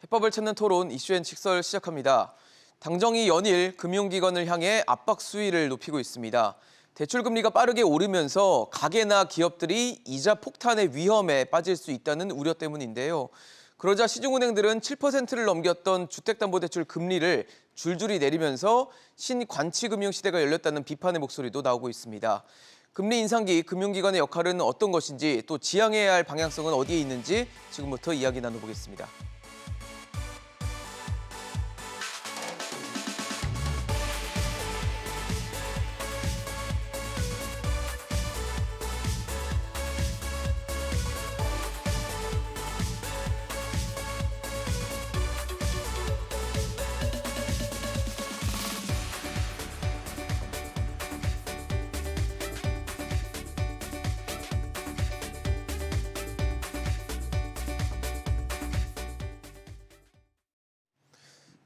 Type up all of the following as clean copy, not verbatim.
해법을 찾는 토론 이슈앤 칙설 시작합니다. 당정이 연일 금융기관을 향해 압박 수위를 높이고 있습니다. 대출금리가 빠르게 오르면서 가계나 기업들이 이자 폭탄의 위험에 빠질 수 있다는 우려 때문인데요. 그러자 시중은행들은 7%를 넘겼던 주택담보대출 금리를 줄줄이 내리면서 신관치금융 시대가 열렸다는 비판의 목소리도 나오고 있습니다. 금리 인상기 금융기관의 역할은 어떤 것인지 또 지향해야 할 방향성은 어디에 있는지 지금부터 이야기 나눠보겠습니다.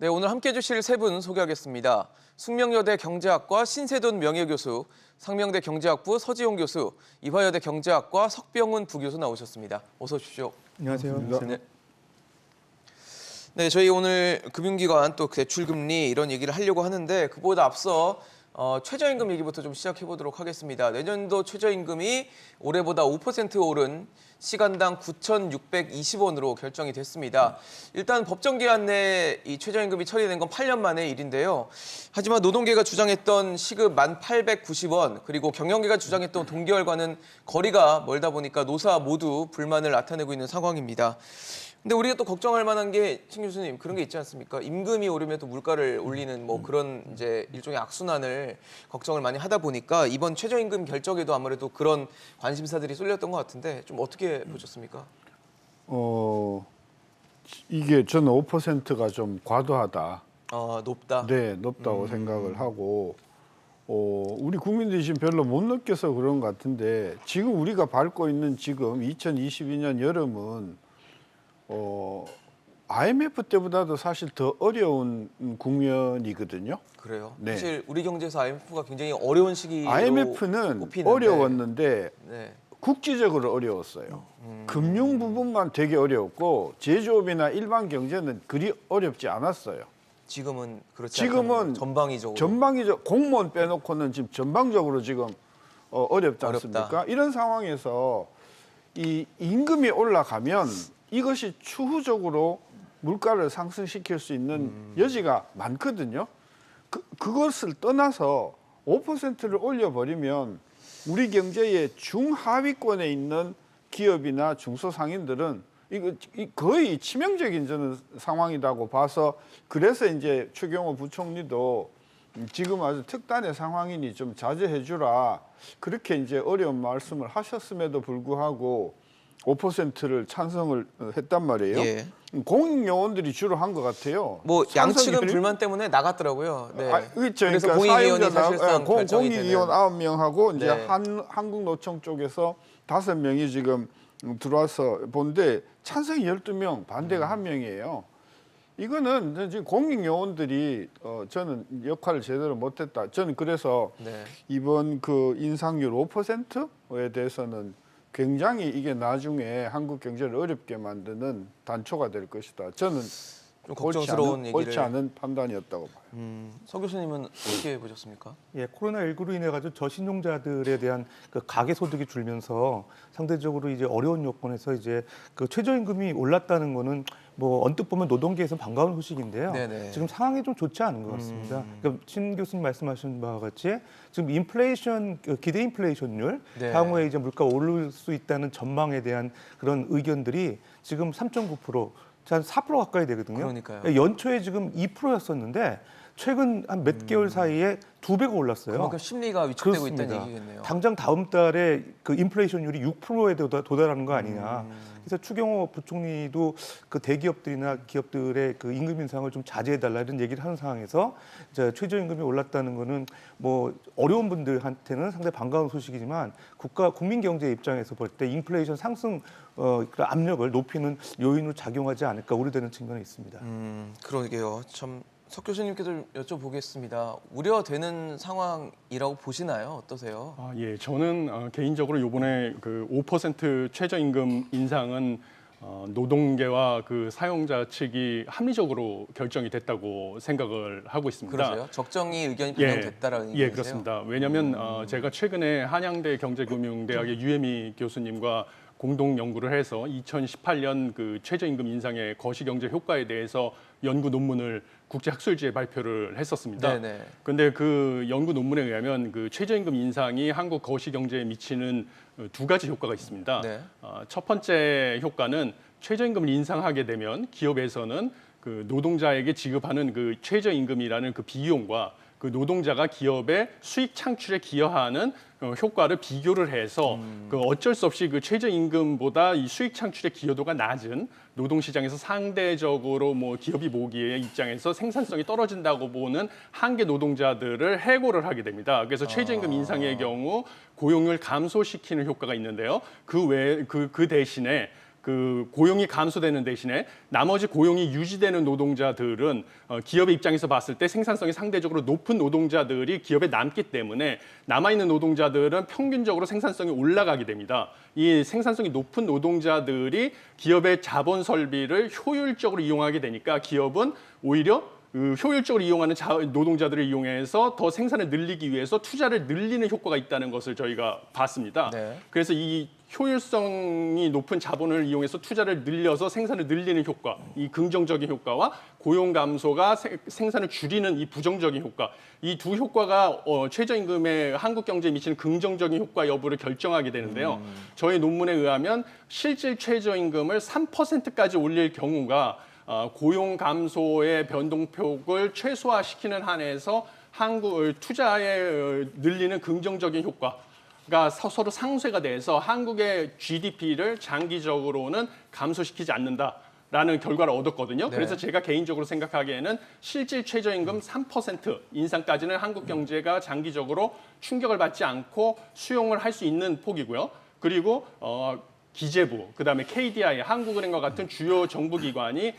네, 오늘 함께해 주실 세 분 소개하겠습니다. 숙명여대 경제학과 신세돈 명예교수, 상명대 경제학부 서지용 교수, 이화여대 경제학과 석병훈 부교수 나오셨습니다. 어서 오십시오. 안녕하세요. 네, 저희 오늘 금융기관 또 대출금리 이런 얘기를 하려고 하는데 그보다 앞서 최저임금 얘기부터 좀 시작해 보도록 하겠습니다. 내년도 최저임금이 올해보다 5% 오른 시간당 9,620원으로 결정이 됐습니다. 일단 법정 기한 내에 이 최저임금이 처리된 건 8년 만의 일인데요. 하지만 노동계가 주장했던 시급 1,890원 그리고 경영계가 주장했던 동결과는 거리가 멀다 보니까 노사 모두 불만을 나타내고 있는 상황입니다. 근데 우리가 또 걱정할 만한 게 신 교수님 그런 게 있지 않습니까? 임금이 오르면 또 물가를 올리는 뭐 그런 이제 일종의 악순환을 걱정을 많이 하다 보니까 이번 최저임금 결정에도 아무래도 그런 관심사들이 쏠렸던 것 같은데 좀 어떻게 보셨습니까? 이게 저는 5%가 좀 과도하다. 높다. 네, 높다고 생각을 하고 우리 국민들이 지금 별로 못 느껴서 그런 것 같은데 지금 우리가 밟고 있는 지금 2022년 여름은 IMF 때보다도 사실 더 어려운 국면이거든요. 그래요? 네. 사실 우리 경제에서 IMF가 굉장히 어려운 시기로 IMF는 꼽히는데. 어려웠는데 네. 국지적으로 어려웠어요. 금융 부분만 되게 어려웠고 제조업이나 일반 경제는 그리 어렵지 않았어요. 지금은 그렇지 지금은 않다는 전방위적으로. 전방위적 공무원 빼놓고는 지금 전방적으로 지금 어렵지 어렵다. 않습니까? 이런 상황에서 이 임금이 올라가면 이것이 추후적으로 물가를 상승시킬 수 있는 여지가 많거든요. 그것을 떠나서 5%를 올려버리면 우리 경제의 중하위권에 있는 기업이나 중소상인들은 이거 거의 치명적인 저는 상황이라고 봐서 그래서 이제 추경호 부총리도 지금 아주 특단의 상황이니 좀 자제해 주라 그렇게 이제 어려운 말씀을 하셨음에도 불구하고 5%를 찬성을 했단 말이에요. 예. 공익 요원들이 주로 한 것 같아요. 뭐 양측은 찬성이 불만 때문에 나갔더라고요. 네. 그렇죠. 그래서 그러니까 공익위원이 사실상 결정이 공익위원 되는. 9명하고 이제 네. 한국노총 쪽에서 5명이 지금 들어와서 본데 찬성이 12명, 반대가 1명이에요. 이거는 지금 공익 요원들이 저는 역할을 제대로 못했다. 저는 그래서 네. 이번 그 인상률 5%에 대해서는 굉장히 이게 나중에 한국 경제를 어렵게 만드는 단초가 될 것이다. 저는 좀 걱정스러운 얘기를. 옳지 않은 판단이었다고 봐요. 서 교수님은 어떻게 보셨습니까? 예, 코로나19로 인해 가지고 저신용자들에 대한 그 가계 소득이 줄면서 상대적으로 이제 어려운 요건에서 이제 그 최저임금이 올랐다는 거는 뭐 언뜻 보면 노동계에서 반가운 소식인데요. 네네. 지금 상황이 좀 좋지 않은 것 같습니다. 그러니까 신 교수님 말씀하신 바와 같이 지금 인플레이션 기대 인플레이션율 네. 향후에 이제 물가 오를 수 있다는 전망에 대한 그런 의견들이 지금 3.9%, 한 4% 가까이 되거든요. 그러니까요. 연초에 지금 2%였었는데 최근 한 몇 개월 사이에 2배가 올랐어요. 그만큼 심리가 위축되고 그렇습니다. 있다는 얘기겠네요. 당장 다음 달에 그 인플레이션율이 6%에 도달하는 거 아니냐. 그래서 추경호 부총리도 그 대기업들이나 기업들의 그 임금 인상을 좀 자제해달라 이런 얘기를 하는 상황에서 이제 최저임금이 올랐다는 거는 뭐 어려운 분들한테는 상당히 반가운 소식이지만 국민 경제 입장에서 볼 때 인플레이션 상승 그런 압력을 높이는 요인으로 작용하지 않을까 우려되는 측면이 있습니다. 그러게요. 참 석 교수님께도 여쭤보겠습니다. 우려되는 상황이라고 보시나요? 어떠세요? 예, 저는 개인적으로 이번에 그 5% 최저임금 인상은 노동계와 그 사용자 측이 합리적으로 결정이 됐다고 생각을 하고 있습니다. 그러세요? 적정히 의견이 반영됐다라는 예, 얘기세요? 그렇습니다. 왜냐하면 제가 최근에 한양대 경제금융대학의 유혜미 교수님과 공동 연구를 해서 2018년 그 최저임금 인상의 거시경제 효과에 대해서 연구 논문을 국제학술지에 발표를 했었습니다. 네네. 그런데 그 연구 논문에 의하면 그 최저임금 인상이 한국 거시경제에 미치는 두 가지 효과가 있습니다. 네. 첫 번째 효과는 최저임금을 인상하게 되면 기업에서는 그 노동자에게 지급하는 그 최저임금이라는 그 비용과 그 노동자가 기업의 수익 창출에 기여하는 효과를 비교를 해서 그 어쩔 수 없이 그 최저임금보다 이 수익 창출의 기여도가 낮은 노동시장에서 상대적으로 뭐 기업이 보기에 입장에서 생산성이 떨어진다고 보는 한계 노동자들을 해고를 하게 됩니다. 그래서 최저임금 인상의 경우 고용을 감소시키는 효과가 있는데요. 그 대신에 그 고용이 감소되는 대신에 나머지 고용이 유지되는 노동자들은 기업의 입장에서 봤을 때 생산성이 상대적으로 높은 노동자들이 기업에 남기 때문에 남아있는 노동자들은 평균적으로 생산성이 올라가게 됩니다. 이 생산성이 높은 노동자들이 기업의 자본 설비를 효율적으로 이용하게 되니까 기업은 오히려 그 효율적으로 이용하는 노동자들을 이용해서 더 생산을 늘리기 위해서 투자를 늘리는 효과가 있다는 것을 저희가 봤습니다. 네. 그래서 이 효율성이 높은 자본을 이용해서 투자를 늘려서 생산을 늘리는 효과, 이 긍정적인 효과와 고용 감소가 생산을 줄이는 이 부정적인 효과, 이 두 효과가 최저임금에 한국 경제에 미치는 긍정적인 효과 여부를 결정하게 되는데요. 저희 논문에 의하면 실질 최저임금을 3%까지 올릴 경우가 고용 감소의 변동폭을 최소화시키는 한에서 한국을 투자에 늘리는 긍정적인 효과가 서로 상쇄가 돼서 한국의 GDP를 장기적으로는 감소시키지 않는다라는 결과를 얻었거든요. 네. 그래서 제가 개인적으로 생각하기에는 실질 최저임금 3% 인상까지는 한국 경제가 장기적으로 충격을 받지 않고 수용을 할 수 있는 폭이고요. 그리고 기재부, 그다음에 KDI, 한국은행과 같은 주요 정부기관이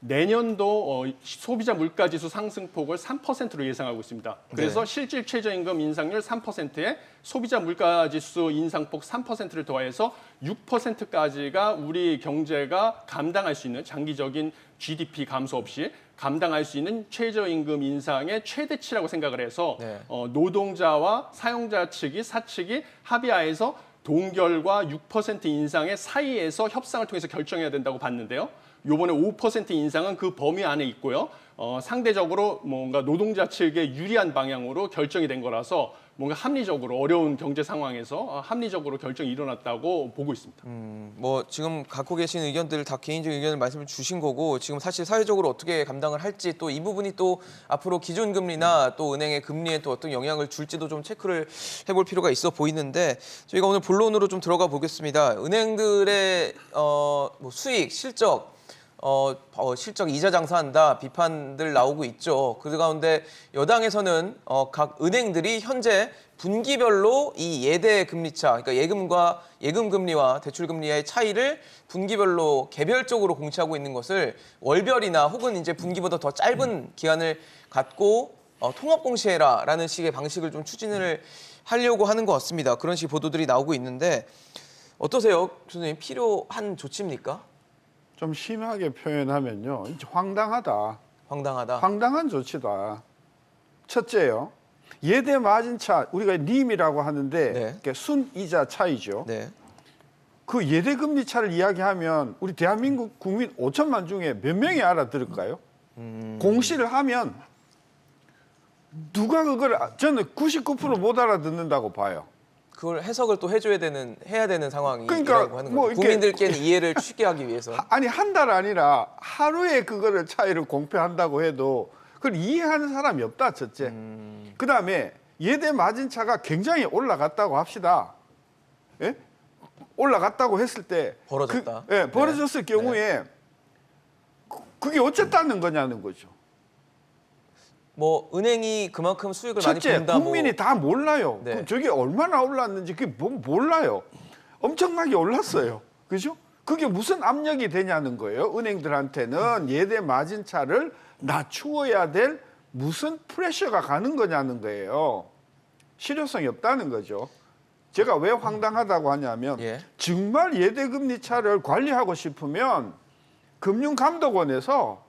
내년도 소비자 물가지수 상승폭을 3%로 예상하고 있습니다. 그래서 네. 실질 최저임금 인상률 3%에 소비자 물가지수 인상폭 3%를 더해서 6%까지가 우리 경제가 감당할 수 있는 장기적인 GDP 감소 없이 감당할 수 있는 최저임금 인상의 최대치라고 생각을 해서 네. 노동자와 사용자 측이 사측이 합의하에서 동결과 6% 인상의 사이에서 협상을 통해서 결정해야 된다고 봤는데요. 요번에 5% 인상은 그 범위 안에 있고요. 상대적으로 뭔가 노동자 측에 유리한 방향으로 결정이 된 거라서 뭔가 합리적으로 어려운 경제 상황에서 합리적으로 결정이 일어났다고 보고 있습니다. 뭐 지금 갖고 계신 의견들 다 개인적인 의견을 말씀을 주신 거고 지금 사실 사회적으로 어떻게 감당을 할지 또 이 부분이 또 앞으로 기준금리나 또 은행의 금리에 또 어떤 영향을 줄지도 좀 체크를 해볼 필요가 있어 보이는데 저희가 오늘 본론으로 좀 들어가 보겠습니다. 은행들의 뭐 수익, 실적 실적 이자 장사한다 비판들 나오고 있죠. 그 가운데 여당에서는 각 은행들이 현재 분기별로 이 예대 금리차, 그러니까 예금 금리와 대출 금리의 차이를 분기별로 개별적으로 공시하고 있는 것을 월별이나 혹은 이제 분기보다 더 짧은 기간을 갖고 통합 공시해라라는 식의 방식을 좀 추진을 하려고 하는 것 같습니다. 그런 식 보도들이 나오고 있는데 어떠세요, 교수님? 필요한 조치입니까? 좀 심하게 표현하면요, 이제 황당하다. 황당하다. 황당한 조치다. 첫째요, 예대 마진차, 우리가 림이라고 하는데 네. 그게 순이자 차이죠. 네. 그 예대 금리 차를 이야기하면 우리 대한민국 국민 5천만 중에 몇 명이 알아들을까요? 공시를 하면 누가 그걸 저는 99% 못 알아듣는다고 봐요. 그걸 해석을 또 해야 되는 상황이라고 그러니까 하는 뭐 거죠. 이렇게 국민들께는 이해를 쉽게 하기 위해서. 아니 한 달 아니라 하루에 그거를 차이를 공표한다고 해도 그걸 이해하는 사람이 없다, 첫째. 그다음에 예대 마진차가 굉장히 올라갔다고 합시다. 예? 올라갔다고 했을 때 벌어졌다. 벌어졌을 네. 경우에 그게 어쨌다는 거냐는 거죠. 뭐 은행이 그만큼 수익을 첫째, 많이 본다. 국민이 다 몰라요. 네. 그럼 저게 얼마나 올랐는지 그게 몰라요. 엄청나게 올랐어요. 그죠? 그게 무슨 압력이 되냐는 거예요. 은행들한테는 예대 마진차를 낮추어야 될 무슨 프레셔가 가는 거냐는 거예요. 실효성이 없다는 거죠. 제가 왜 황당하다고 하냐면 예. 정말 예대금리 차를 관리하고 싶으면 금융감독원에서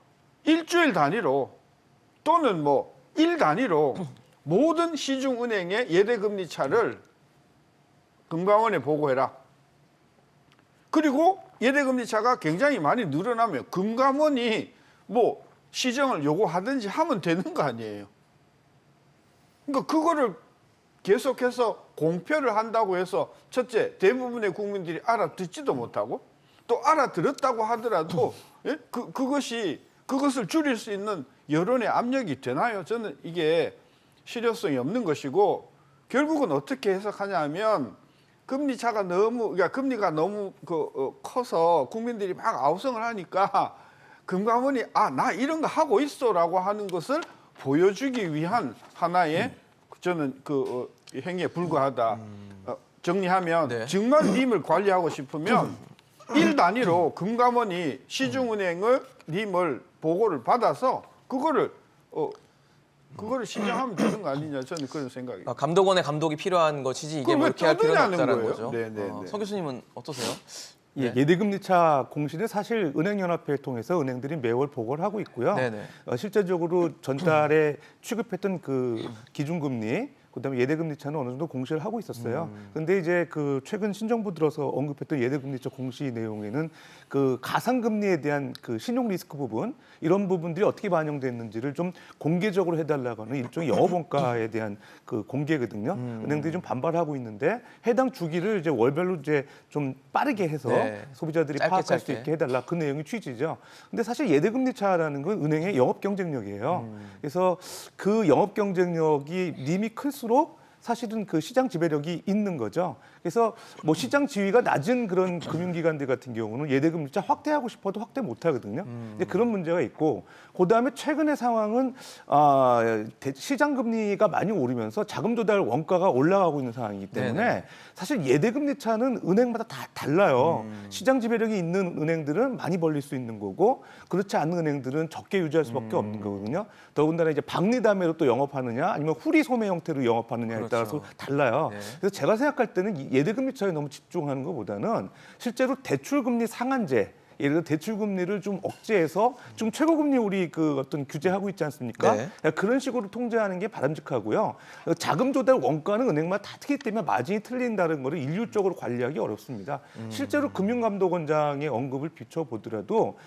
일주일 단위로 또는 뭐 일 단위로 모든 시중은행의 예대금리 차를 금감원에 보고해라. 그리고 예대금리 차가 굉장히 많이 늘어나면 금감원이 뭐 시정을 요구하든지 하면 되는 거 아니에요. 그러니까 그거를 계속해서 공표를 한다고 해서 첫째, 대부분의 국민들이 알아듣지도 못하고 또 알아들었다고 하더라도 예? 그것을 줄일 수 있는 여론의 압력이 되나요? 저는 이게 실효성이 없는 것이고 결국은 어떻게 해석하냐면 금리차가 그러니까 금리가 너무 커서 국민들이 막 아우성을 하니까 금감원이 나 이런 거 하고 있어라고 하는 것을 보여주기 위한 하나의 저는 행위에 불과하다. 정리하면 네. 정말 님을 관리하고 싶으면 일 단위로 금감원이 시중은행을 님을 보고를 받아서 그거를 시정하면 되는 거 아니냐 저는 그런 생각이에요. 감독원의 감독이 필요한 것이지 이게 그걸 뭐 왜 이렇게 할 필요는 떠드냐는 없다는 거예요. 거죠. 네. 서 교수님은 어떠세요? 예, 네. 예대금리차 공시는 사실 은행연합회를 통해서 은행들이 매월 보고를 하고 있고요. 네네. 실제적으로 전달에 취급했던 그 기준금리, 그다음에 예대금리차는 어느 정도 공시를 하고 있었어요. 근데 이제 그 최근 신정부 들어서 언급했던 예대금리차 공시 내용에는 그 가상금리에 대한 그 신용 리스크 부분 이런 부분들이 어떻게 반영됐는지를 좀 공개적으로 해달라고 하는 일종의 영업원가에 대한 그 공개거든요. 은행들이 좀 반발하고 있는데 해당 주기를 이제 월별로 이제 좀 빠르게 해서 네. 소비자들이 짧게, 파악할 수 짧게. 있게 해달라 그 내용이 취지죠. 근데 사실 예대금리차라는 건 은행의 영업 경쟁력이에요. 그래서 그 영업 경쟁력이 님이 클수록 사실은 그 시장 지배력이 있는 거죠. 그래서 뭐 시장 지위가 낮은 그런 금융기관들 같은 경우는 예대금리차 확대하고 싶어도 확대 못 하거든요. 근데 그런 문제가 있고, 그다음에 최근의 상황은 시장 금리가 많이 오르면서 자금 조달 원가가 올라가고 있는 상황이기 때문에 네네. 사실 예대금리차는 은행마다 다 달라요. 시장 지배력이 있는 은행들은 많이 벌릴 수 있는 거고 그렇지 않은 은행들은 적게 유지할 수밖에 없는 거거든요. 더군다나 이제 박리담회로 또 영업하느냐 아니면 후리 소매 형태로 영업하느냐에 그렇죠. 따라서 달라요. 네. 그래서 제가 생각할 때는 이 예대금리차에 너무 집중하는 것보다는 실제로 대출금리 상한제, 예를 들어 대출금리를 좀 억제해서 지금 최고금리 우리 그 어떤 규제하고 있지 않습니까? 네. 그런 식으로 통제하는 게 바람직하고요. 자금 조달 원가는 은행마다 다 틀리기 때문에 마진이 틀린다는 거를 일률적으로 관리하기 어렵습니다. 실제로 금융감독원장의 언급을 비춰보더라도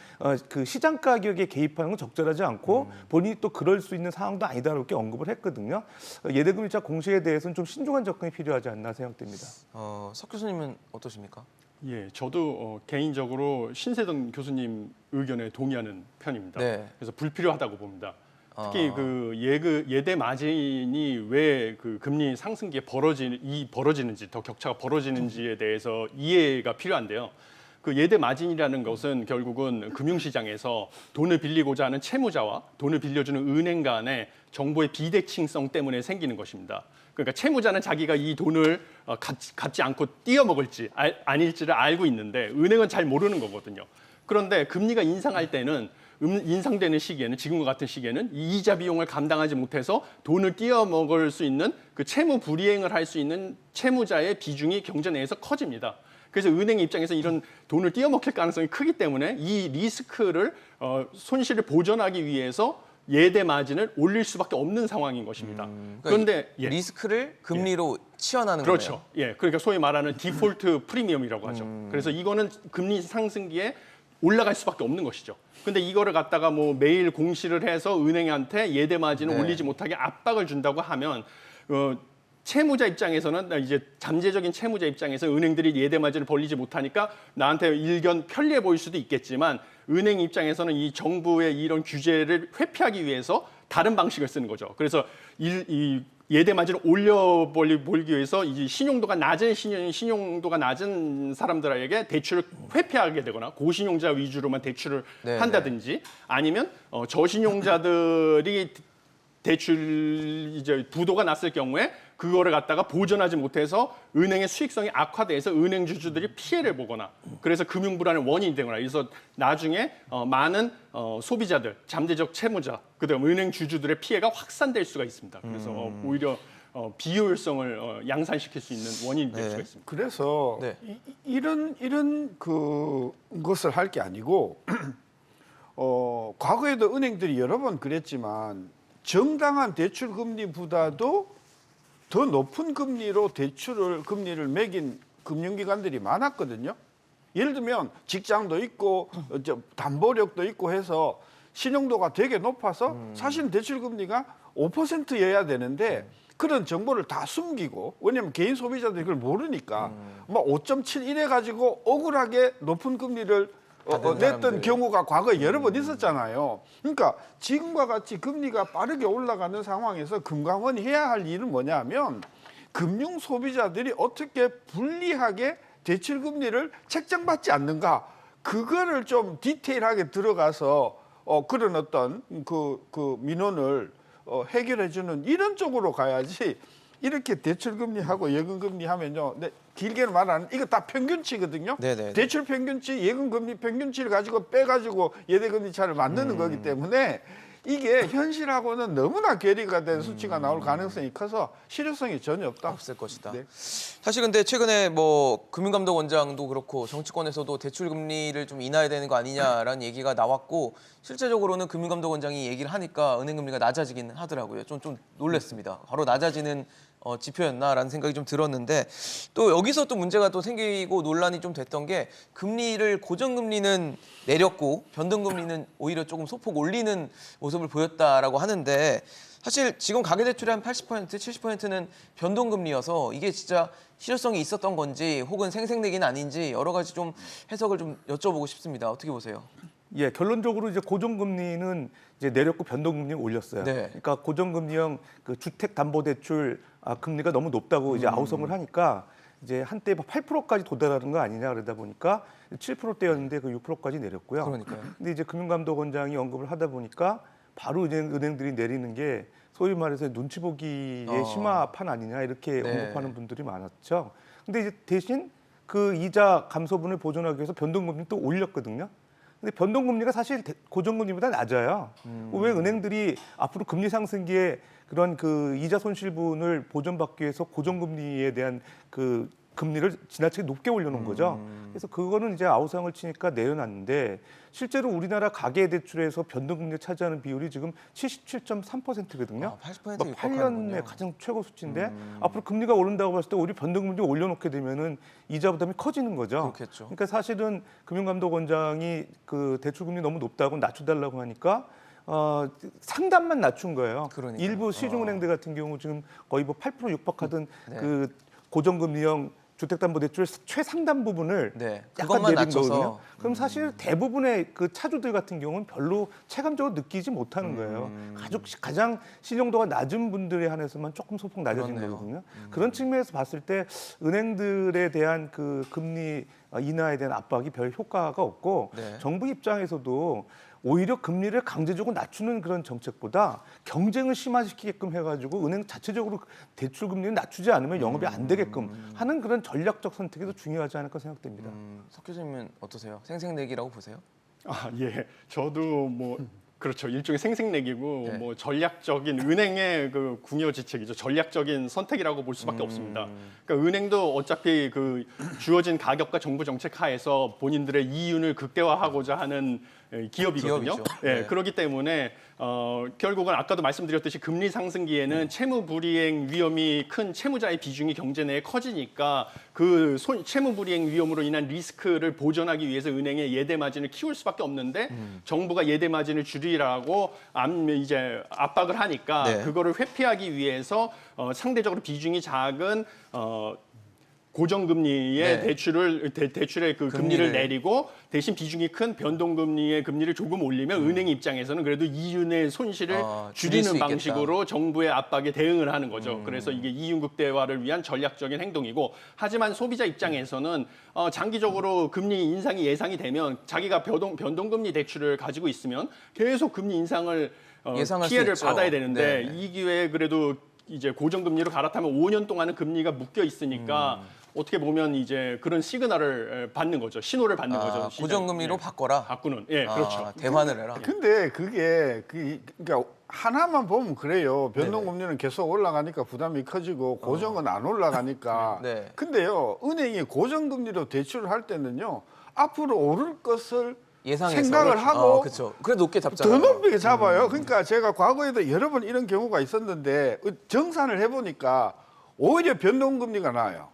그 시장 가격에 개입하는 건 적절하지 않고 본인이 또 그럴 수 있는 상황도 아니다 이렇게 언급을 했거든요. 예대금리차 공시에 대해서는 좀 신중한 접근이 필요하지 않나 생각됩니다. 서 교수님은 어떠십니까? 예, 저도 개인적으로 신세동 교수님 의견에 동의하는 편입니다. 네. 그래서 불필요하다고 봅니다. 특히 그 예대 마진이 왜 그 금리 상승기에 벌어지는지 더 격차가 벌어지는지에 대해서 이해가 필요한데요. 그 예대 마진이라는 것은 결국은 금융시장에서 돈을 빌리고자 하는 채무자와 돈을 빌려주는 은행 간의 정보의 비대칭성 때문에 생기는 것입니다. 그러니까 채무자는 자기가 이 돈을 갚지 않고 띄어먹을지 아닐지를 알고 있는데 은행은 잘 모르는 거거든요. 그런데 금리가 인상할 때는 인상되는 시기에는 지금과 같은 시기에는 이 이자 비용을 감당하지 못해서 돈을 띄어먹을 수 있는 그 채무 불이행을 할 수 있는 채무자의 비중이 경제 내에서 커집니다. 그래서 은행 입장에서 이런 돈을 띄어먹힐 가능성이 크기 때문에 이 리스크를 손실을 보전하기 위해서 예대 마진을 올릴 수밖에 없는 상황인 것입니다. 그런데 이 리스크를 금리로 치환하는 그렇죠. 거네요. 예, 그러니까 소위 말하는 디폴트 프리미엄이라고 하죠. 그래서 이거는 금리 상승기에 올라갈 수밖에 없는 것이죠. 근데 이거를 갖다가 뭐 매일 공시를 해서 은행한테 예대 마진을 네. 올리지 못하게 압박을 준다고 하면 채무자 입장에서는 이제 잠재적인 채무자 입장에서 은행들이 예대 마진을 벌리지 못하니까 나한테 일견 편리해 보일 수도 있겠지만 은행 입장에서는 이 정부의 이런 규제를 회피하기 위해서 다른 방식을 쓰는 거죠. 그래서 이 예대 마진을 올려버리기 위해서 이 신용도가 낮은 사람들에게 대출을 회피하게 되거나 고신용자 위주로만 대출을 네, 한다든지 아니면 저신용자들이 대출 이제 부도가 났을 경우에 그거를 갖다가 보전하지 못해서 은행의 수익성이 악화돼서 은행 주주들이 피해를 보거나 그래서 금융 불안의 원인이 되거나 그래서 나중에 많은 소비자들, 잠재적 채무자, 그다음 은행 주주들의 피해가 확산될 수가 있습니다. 그래서 오히려 비효율성을 양산시킬 수 있는 원인이 될 네. 수가 있습니다. 그래서 네. 이런 것을 할 게 아니고 과거에도 은행들이 여러 번 그랬지만 정당한 대출 금리보다도 더 높은 금리로 금리를 매긴 금융기관들이 많았거든요. 예를 들면 직장도 있고 담보력도 있고 해서 신용도가 되게 높아서 사실은 대출 금리가 5%여야 되는데 그런 정보를 다 숨기고 왜냐하면 개인 소비자들이 그걸 모르니까 막 5.7 이래 가지고 억울하게 높은 금리를 받은 냈던 사람들. 경우가 과거에 여러 번 있었잖아요. 그러니까 지금과 같이 금리가 빠르게 올라가는 상황에서 금감원이 해야 할 일은 뭐냐면 금융 소비자들이 어떻게 불리하게 대출 금리를 책정받지 않는가 그거를 좀 디테일하게 들어가서 그런 어떤 그 민원을 해결해주는 이런 쪽으로 가야지 이렇게 대출 금리하고 예금 금리 하면요. 길게는 말하는 이거 다 평균치거든요. 네네. 대출 평균치, 예금 금리 평균치를 가지고 빼가지고 예대 금리 차를 만드는 거기 때문에 이게 현실하고는 너무나 괴리가 된 수치가 나올 가능성이 커서 실효성이 전혀 없다. 없을 것이다. 네. 사실 근데 최근에 뭐 금융감독원장도 그렇고 정치권에서도 대출 금리를 좀 인하해야 되는 거 아니냐라는 얘기가 나왔고 실제적으로는 금융감독원장이 얘기를 하니까 은행 금리가 낮아지긴 하더라고요. 좀 놀랐습니다. 바로 낮아지는 지표였나라는 생각이 좀 들었는데 또 여기서 또 문제가 또 생기고 논란이 좀 됐던 게 금리를 고정금리는 내렸고 변동금리는 오히려 조금 소폭 올리는 모습을 보였다라고 하는데 사실 지금 가계대출의 한 80%, 70%는 변동금리여서 이게 진짜 실효성이 있었던 건지 혹은 생색내기는 아닌지 여러 가지 좀 해석을 좀 여쭤보고 싶습니다. 어떻게 보세요? 예, 결론적으로 이제 고정금리는 이제 내렸고 변동금리 올렸어요. 네. 그러니까 고정금리형 그 주택담보대출 금리가 너무 높다고 이제 아우성을 하니까 이제 한때 8%까지 도달하는 거 아니냐 그러다 보니까 7%대였는데 그 6%까지 내렸고요. 그러니까요. 근데 이제 금융감독원장이 언급을 하다 보니까 바로 이제 은행들이 내리는 게 소위 말해서 눈치 보기의 심화판 아니냐 이렇게 네. 언급하는 분들이 많았죠. 근데 이제 대신 그 이자 감소분을 보존하기 위해서 변동금리 또 올렸거든요. 근데 변동금리가 사실 고정금리보다 낮아요. 왜 은행들이 앞으로 금리 상승기에 그런 그 이자 손실분을 보전받기 위해서 고정금리에 대한 그 금리를 지나치게 높게 올려놓은 거죠. 그래서 그거는 이제 아우성을 치니까 내려놨는데 실제로 우리나라 가계대출에서 변동금리 차지하는 비율이 지금 77.3%거든요. 80%에 8년 내 가장 최고 수치인데 앞으로 금리가 오른다고 봤을 때 우리 변동금리 올려놓게 되면은 이자 부담이 커지는 거죠. 그렇겠죠. 그러니까 사실은 금융감독원장이 그 대출금리 너무 높다고 낮춰달라고 하니까 상단만 낮춘 거예요. 그러니까요. 일부 시중은행들 같은 경우 지금 거의 뭐 8% 육박하던 네. 그 고정금리형 주택담보대출 최상단 부분을 네, 약간 그것만 내린 낮춰서. 거거든요. 그럼 사실 대부분의 그 차주들 같은 경우는 별로 체감적으로 느끼지 못하는 거예요. 가장 신용도가 낮은 분들에 한해서만 조금 소폭 낮아진 그렇네요. 거거든요. 그런 측면에서 봤을 때 은행들에 대한 그 금리 인하에 대한 압박이 별 효과가 없고 네. 정부 입장에서도 오히려 금리를 강제적으로 낮추는 그런 정책보다 경쟁을 심화시키게끔 해가지고 은행 자체적으로 대출 금리를 낮추지 않으면 영업이 안 되게끔 하는 그런 전략적 선택이 더 중요하지 않을까 생각됩니다. 석 교수님은 어떠세요? 생색내기라고 보세요? 예. 저도 뭐 그렇죠. 일종의 생색내기고 네. 뭐 전략적인 은행의 그 궁여지책이죠. 전략적인 선택이라고 볼 수밖에 없습니다. 그러니까 은행도 어차피 그 주어진 가격과 정부 정책 하에서 본인들의 이윤을 극대화하고자 하는 기업이거든요. 기업이죠. 예, 네. 그렇기 때문에 결국은 아까도 말씀드렸듯이 금리 상승기에는 채무 불이행 위험이 큰 채무자의 비중이 경제 내에 커지니까 그 채무 불이행 위험으로 인한 리스크를 보전하기 위해서 은행의 예대 마진을 키울 수밖에 없는데 정부가 예대 마진을 줄이라고 이제 압박을 하니까 네. 그거를 회피하기 위해서 상대적으로 비중이 작은 고정금리의 네. 대출의 그 금리를 내리고 대신 비중이 큰 변동금리의 금리를 조금 올리면 은행 입장에서는 그래도 이윤의 손실을 줄일 수 줄이는 있겠다. 방식으로 정부의 압박에 대응을 하는 거죠. 그래서 이게 이윤 극대화를 위한 전략적인 행동이고 하지만 소비자 입장에서는 장기적으로 금리 인상이 예상이 되면 자기가 변동금리 대출을 가지고 있으면 계속 금리 인상을 예상할 수 피해를 있죠. 받아야 되는데 네. 이 기회에 그래도 이제 고정금리로 갈아타면 5년 동안은 금리가 묶여 있으니까 어떻게 보면 이제 그런 시그널을 받는 거죠. 신호를 받는 거죠. 시장이. 고정금리로 예. 바꿔라. 바꾸는. 예, 그렇죠. 대환을 해라. 근데 그게 그러니까 하나만 보면 그래요. 변동금리는 계속 올라가니까 부담이 커지고 고정은 안 올라가니까. 네. 근데요, 은행이 고정금리로 대출을 할 때는요, 앞으로 오를 것을 예상해서 생각을 하고 그렇죠. 그래 높게 더 잡잖아요. 높게 잡아요. 그러니까 제가 과거에도 여러 번 이런 경우가 있었는데 정산을 해보니까 오히려 변동금리가 나아요.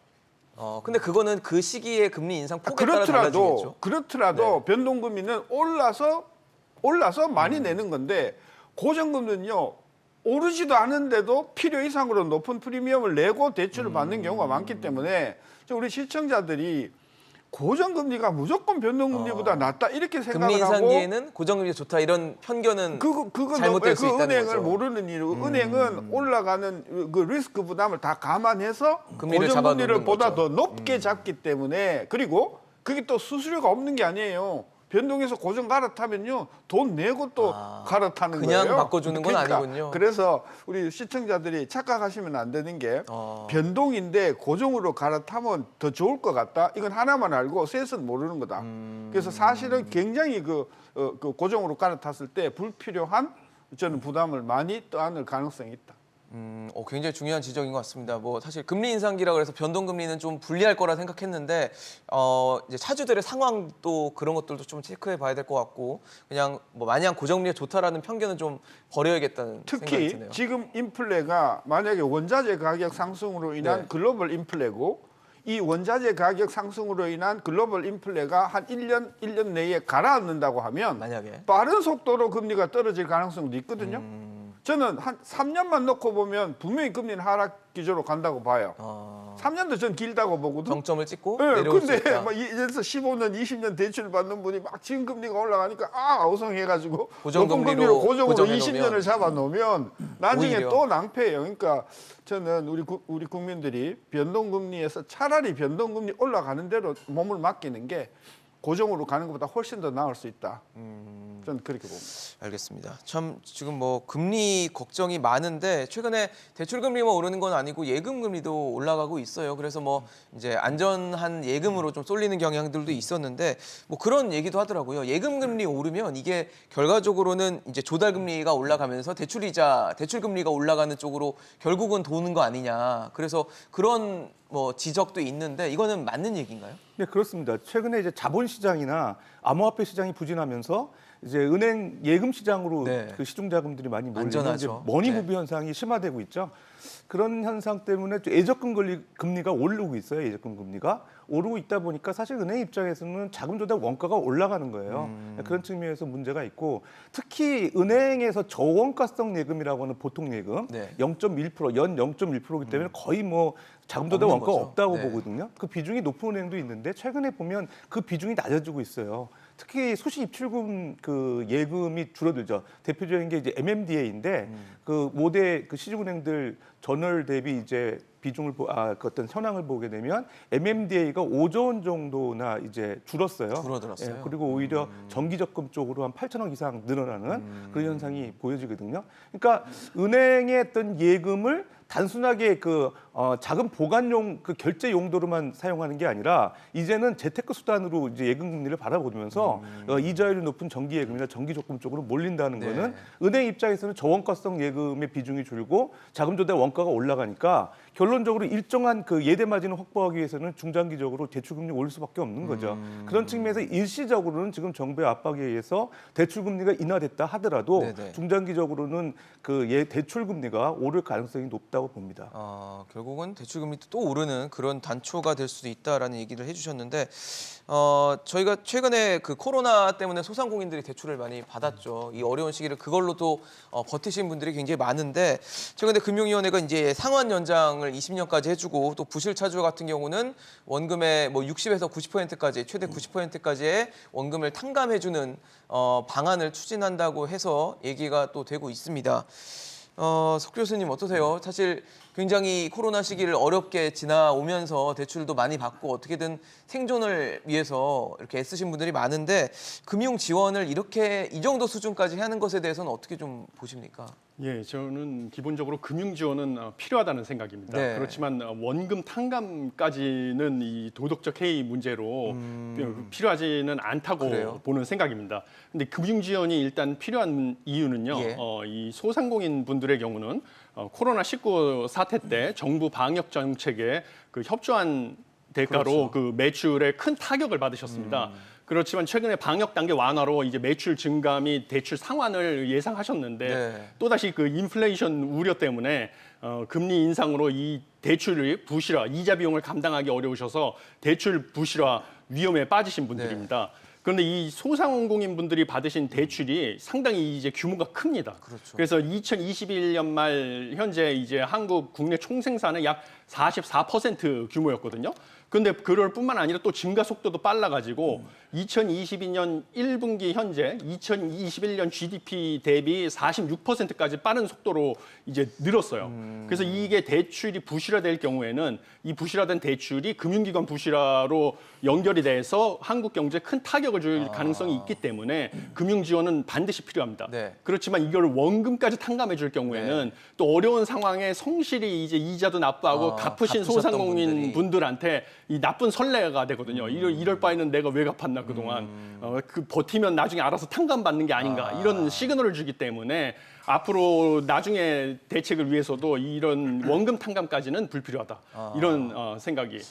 근데 그거는 그 시기에 금리 인상 폭에 따라 달라지겠죠. 그렇더라도 변동금리는 올라서 많이 내는 건데 고정금리는요, 오르지도 않은데도 필요 이상으로 높은 프리미엄을 내고 대출을 받는 경우가 많기 때문에 우리 시청자들이 고정금리가 무조건 변동금리보다 낫다 이렇게 금리 생각을 하고 인상기에는 고정금리 좋다 이런 편견은 그거 잘못될 수 있다는 은행을 거죠. 모르는 일이고 은행은 올라가는 그 리스크 부담을 다 감안해서 금리를 고정금리를 잡아놓는 보다 거죠. 더 높게 잡기 때문에 그리고 그게 또 수수료가 없는 게 아니에요. 변동해서 고정 갈아타면요 돈 내고 또 갈아타는 그냥 거예요. 바꿔주는 건 아니군요. 그래서 우리 시청자들이 착각하시면 안 되는 게 변동인데 고정으로 갈아타면 더 좋을 것 같다. 이건 하나만 알고 셋은 모르는 거다. 그래서 사실은 굉장히 그 고정으로 갈아탔을 때 불필요한 저는 부담을 많이 떠안을 가능성이 있다. 굉장히 중요한 지적인 것 같습니다. 뭐 사실 금리 인상기라 그래서 변동금리는 좀 불리할 거라 생각했는데 이제 차주들의 상황도 그런 것들도 좀 체크해 봐야 될 것 같고 그냥 뭐 마냥 고정금리가 좋다라는 편견은 좀 버려야겠다는 생각이 특히 드네요. 지금 인플레가 만약에 원자재 가격 상승으로 인한 네. 글로벌 인플레고 이 원자재 가격 상승으로 인한 글로벌 인플레가 한 1년 내에 가라앉는다고 하면 만약에 빠른 속도로 금리가 떨어질 가능성도 있거든요. 저는 한 3년만 놓고 보면 분명히 금리는 하락 기조로 간다고 봐요. 3년도 전 길다고 보거든요. 정점을 찍고 네, 내려올 수 근데 있다. 막 예에서 15년, 20년 대출 받는 분이 막 지금 금리가 올라가니까 아우성해가지고 고정금리로 높은 금리로 고정으로 고정해 20년을 잡아놓으면 나중에 오히려. 또 낭패예요. 그러니까 저는 우리 국민들이 변동금리에서 차라리 변동금리 올라가는 대로 몸을 맡기는 게 고정으로 가는 것보다 훨씬 더 나을 수 있다. 저는 그렇게 봅니다. 알겠습니다. 참 지금 뭐 금리 걱정이 많은데 최근에 대출 금리만 오르는 건 아니고 예금 금리도 올라가고 있어요. 그래서 뭐 이제 안전한 예금으로 좀 쏠리는 경향들도 있었는데 뭐 그런 얘기도 하더라고요. 예금 금리 오르면 이게 결과적으로는 이제 조달 금리가 올라가면서 대출 금리가 올라가는 쪽으로 결국은 도는 거 아니냐. 그래서 그런 뭐 지적도 있는데 이거는 맞는 얘기인가요? 네, 그렇습니다. 최근에 이제 자본시장이나 암호화폐 시장이 부진하면서 이제 은행 예금 시장으로 네. 그 시중 자금들이 많이 몰리는 이제 안전하죠. 머니부비 현상이 심화되고 있죠. 그런 현상 때문에 예적금 금리가 오르고 있어요. 예적금 금리가 오르고 있다 보니까 사실 은행 입장에서는 자금 조달 원가가 올라가는 거예요. 그런 측면에서 문제가 있고 특히 은행에서 저원가성 예금이라고 하는 보통 예금 네. 0.1% 연 0.1%이기 때문에 거의 뭐 자금 조달 없는 원가가 거죠. 없다고 네. 보거든요. 그 비중이 높은 은행도 있는데 최근에 보면 그 비중이 낮아지고 있어요. 특히 수시 입출금 그 예금이 줄어들죠. 대표적인 게 이제 MMDA인데 그 모대 그 시중은행들 전월 대비 이제 비중을 그 어떤 현황을 보게 되면 MMDA가 5조 원 정도나 이제 줄었어요. 줄어들었어요. 예, 그리고 오히려 정기 적금 쪽으로 한 8천억 이상 늘어나는 그런 현상이 보여지거든요. 그러니까 은행의 어떤 예금을 단순하게 그 자금 보관용 그 결제 용도로만 사용하는 게 아니라 이제는 재테크 수단으로 이제 예금 금리를 바라보면서 이자율이 높은 정기 예금이나 정기 적금 쪽으로 몰린다는 네. 거는 은행 입장에서는 저원가성 예금의 비중이 줄고 자금 조달 원가가 올라가니까 결론적으로 일정한 그 예대 마진을 확보하기 위해서는 중장기적으로 대출 금리 올릴 수밖에 없는 거죠. 그런 측면에서 일시적으로는 지금 정부의 압박에 의해서 대출 금리가 인하됐다 하더라도 네네. 중장기적으로는 그 대출 금리가 오를 가능성이 높다고 봅니다. 결국은 대출금리도 또 오르는 그런 단초가 될 수도 있다라는 얘기를 해주셨는데 저희가 최근에 그 코로나 때문에 소상공인들이 대출을 많이 받았죠. 이 어려운 시기를 그걸로도 버티신 분들이 굉장히 많은데 최근에 금융위원회가 이제 상환 연장을 20년까지 해주고 또 부실 차주 같은 경우는 원금의 뭐 60에서 90%까지 최대 90%까지의 원금을 탕감해주는 방안을 추진한다고 해서 얘기가 또 되고 있습니다. 석 교수님 어떠세요? 사실 굉장히 코로나 시기를 어렵게 지나오면서 대출도 많이 받고 어떻게든 생존을 위해서 이렇게 애쓰신 분들이 많은데 금융 지원을 이렇게 이 정도 수준까지 하는 것에 대해서는 어떻게 좀 보십니까? 예, 저는 기본적으로 금융 지원은 필요하다는 생각입니다. 네. 그렇지만 원금 탕감까지는 이 도덕적 해이 문제로 필요하지는 않다고 그래요? 보는 생각입니다. 근데 금융 지원이 일단 필요한 이유는요. 예. 이 소상공인 분들의 경우는 코로나19 사태 때 정부 방역 정책에 그 협조한 대가로 그렇죠. 그 매출에 큰 타격을 받으셨습니다. 그렇지만 최근에 방역 단계 완화로 이제 매출 증가 및 대출 상환을 예상하셨는데 네. 또다시 그 인플레이션 우려 때문에 금리 인상으로 이 대출이 부실화, 이자 비용을 감당하기 어려우셔서 대출 부실화 위험에 빠지신 분들입니다. 그런데 이 소상공인 분들이 받으신 대출이 상당히 이제 규모가 큽니다. 그렇죠. 그래서 2021년 말 현재 이제 한국 국내 총생산의 약 44% 규모였거든요. 근데 그럴 뿐만 아니라 또 증가 속도도 빨라가지고 2022년 1분기 현재 2021년 GDP 대비 46%까지 빠른 속도로 이제 늘었어요. 그래서 이게 대출이 부실화될 경우에는 이 부실화된 대출이 금융기관 부실화로 연결이 돼서 한국 경제에 큰 타격을 줄 가능성이 있기 때문에 금융 지원은 반드시 필요합니다. 네. 그렇지만 이걸 원금까지 탕감해 줄 경우에는 또 어려운 상황에 성실히 이제 이자도 납부하고 갚으신 갚으셨던 소상공인 분들이. 분들한테 이 나쁜 선례가 되거든요. 이럴 바에는 내가 왜 갚았나 그동안 그 버티면 나중에 알아서 탕감 받는 게 아닌가 이런 시그널을 주기 때문에 앞으로 나중에 대책을 위해서도 이런 원금 탕감까지는 불필요하다 이런 생각이